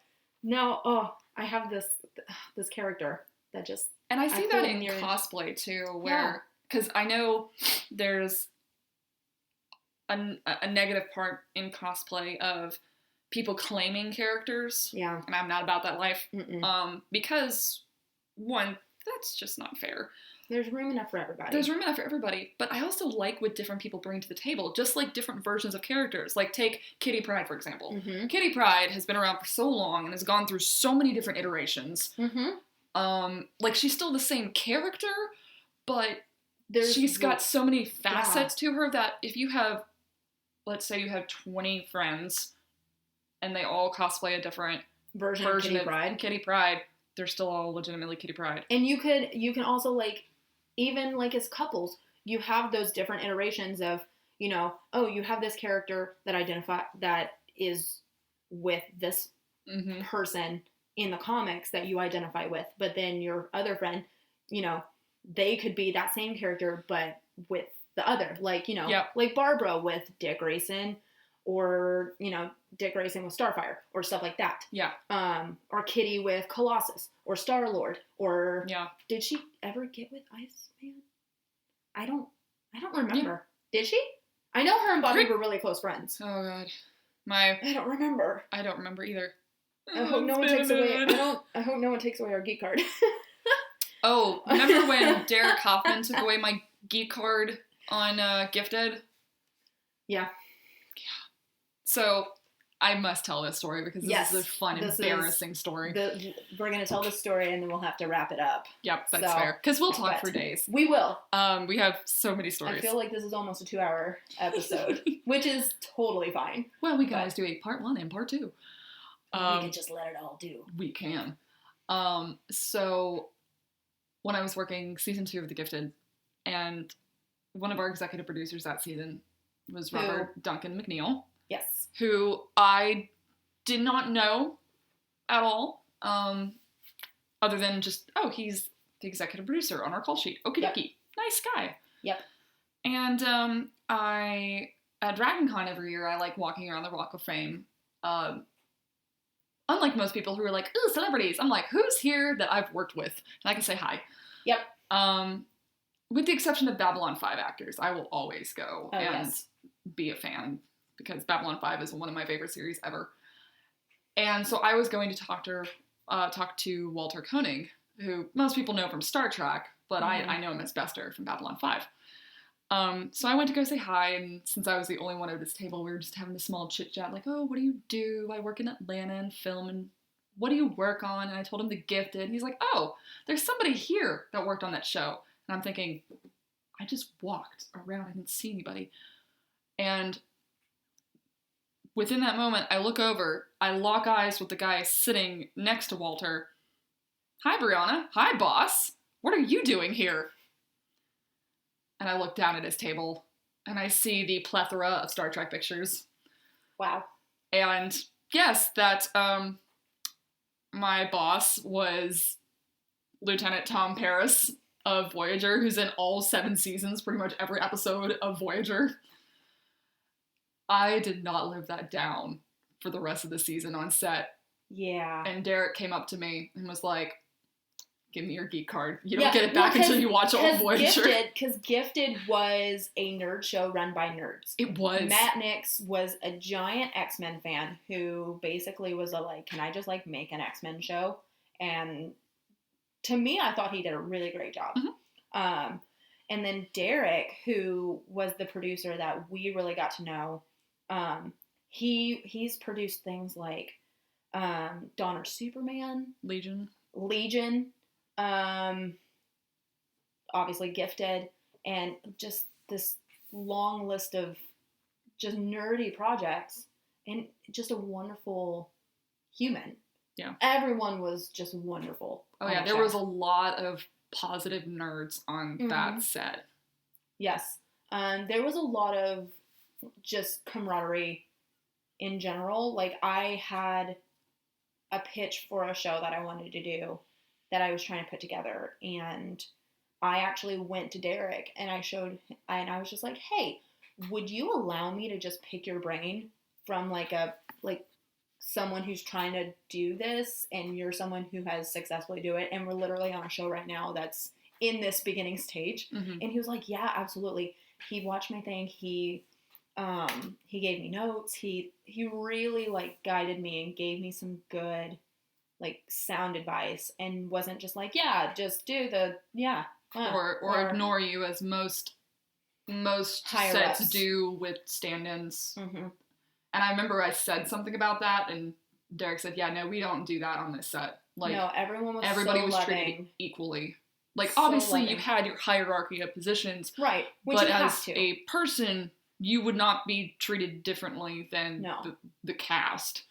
have this character that just... And I see that in cosplay, too, where... Because I know there's a negative part in cosplay of people claiming characters. Yeah. And I'm not about that life. Because, one, that's just not fair. There's room enough for everybody. But I also like what different people bring to the table. Just like different versions of characters. Like, take Kitty Pryde, for example. Mm-hmm. Kitty Pryde has been around for so long and has gone through so many different iterations. Mm-hmm. Like, she's still the same character, but she's got so many facets to her that if you have, let's say you have 20 friends and they all cosplay a different version of Kitty Pryde, they're still all legitimately Kitty Pryde. And you can also, like, even, like, as couples, you have those different iterations of, you know, you have this character that is with this person in the comics that you identify with, but then your other friend, you know, they could be that same character, but with the other, like, you know, like Barbara with Dick Grayson, or, you know, Dick Grayson with Starfire, or stuff like that. Yeah. Or Kitty with Colossus, or Star-Lord, or... Yeah. Did she ever get with Iceman? I don't remember. Yeah. Did she? I know her and Bobby were really close friends. Oh, God. I don't remember. I don't remember either. I hope no one takes away our geek card. Oh, remember when Derek Hoffman took away my geek card on Gifted? Yeah. So, I must tell this story because this is a fun, embarrassing story. We're going to tell this story and then we'll have to wrap it up. Yep, that's fair. Because we'll talk for days. We will. We have so many stories. I feel like this is almost a 2-hour episode, which is totally fine. Well, we can always do a part 1 and part 2. We can just let it all do. We can. So... when I was working season 2 of The Gifted, and one of our executive producers that season was Robert Duncan McNeil. Yes. Who I did not know at all, other than just, he's the executive producer on our call sheet. Okie dokie. Nice guy. Yep. And at DragonCon every year, I like walking around the Walk of Fame. Unlike most people who are like, ooh, celebrities. I'm like, who's here that I've worked with? And I can say hi. Yep. With the exception of Babylon 5 actors, I will always go and be a fan because Babylon 5 is one of my favorite series ever. And so I was going to talk to Walter Koenig, who most people know from Star Trek, but I know him as Bester from Babylon 5. So I went to go say hi, and since I was the only one at this table, we were just having a small chit-chat, like, oh, what do you do? I work in Atlanta and film, and what do you work on? And I told him The Gifted, and he's like, oh, there's somebody here that worked on that show. And I'm thinking, I just walked around, I didn't see anybody. And within that moment, I look over, I lock eyes with the guy sitting next to Walter. Hi, Briana. Hi, boss. What are you doing here? And I look down at his table, and I see the plethora of Star Trek pictures. Wow. And yes, that my boss was Lieutenant Tom Paris of Voyager, who's in all 7 seasons, pretty much every episode of Voyager. I did not live that down for the rest of the season on set. Yeah. And Derek came up to me and was like, give me your geek card. You don't get it back until you watch all Voyager. Because Gifted was a nerd show run by nerds. It was. Matt Nix was a giant X-Men fan who basically was like, can I just like make an X-Men show? And to me, I thought he did a really great job. Mm-hmm. And then Derek, who was the producer that we really got to know, he's produced things like Dawn of Superman, Legion, obviously Gifted, and just this long list of just nerdy projects, and just a wonderful human. Yeah. Everyone was just wonderful. Oh yeah, there was a lot of positive nerds on that set. Yes. There was a lot of just camaraderie in general. Like, I had a pitch for a show that I wanted to do that I was trying to put together, and I actually went to Derek and I was just like, hey, would you allow me to just pick your brain from like someone who's trying to do this, and you're someone who has successfully do it, and we're literally on a show right now that's in this beginning stage. And he was like, yeah, absolutely. He watched my thing. He gave me notes. He really like guided me and gave me some good like sound advice, and wasn't just like, yeah, just do the or ignore you, as most sets do with stand-ins. And I remember I said something about that, and Derek said, yeah, no, we don't do that on this set. Like, no, everybody was treated equally. Like, obviously, you had your hierarchy of positions. Right. Which but you have as to. a person, you would not be treated differently than the cast.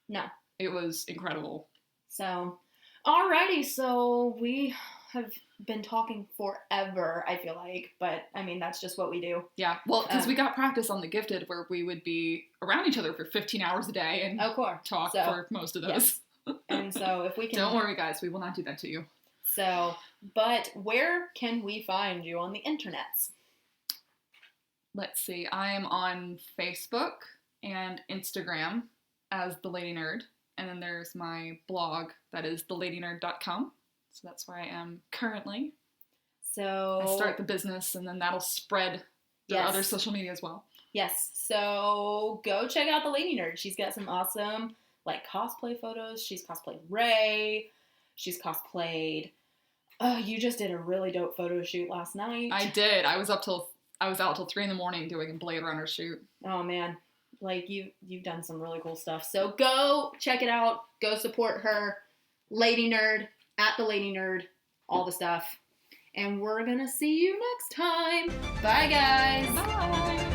No. It was incredible. So, alrighty. So, we have been talking forever, I feel like. But, I mean, that's just what we do. Yeah. Well, because we got practice on The Gifted, where we would be around each other for 15 hours a day and talk for most of those. Yes. And so, if we can... Don't worry, guys. We will not do that to you. So, but where can we find you on the internets? Let's see. I am on Facebook and Instagram as The Lady Nerd. And then there's my blog that is theladynerd.com. So that's where I am currently. So I start the business, and then that'll spread to other social media as well. Yes. So go check out The Lady Nerd. She's got some awesome like cosplay photos. She's cosplayed Rey. She's cosplayed... you just did a really dope photo shoot last night. I did. I was out till 3 a.m. doing a Blade Runner shoot. Oh man, like you've done some really cool stuff. So go check it out. Go support her, Lady Nerd, at The Lady Nerd, all the stuff. And we're gonna see you next time. Bye guys. Bye.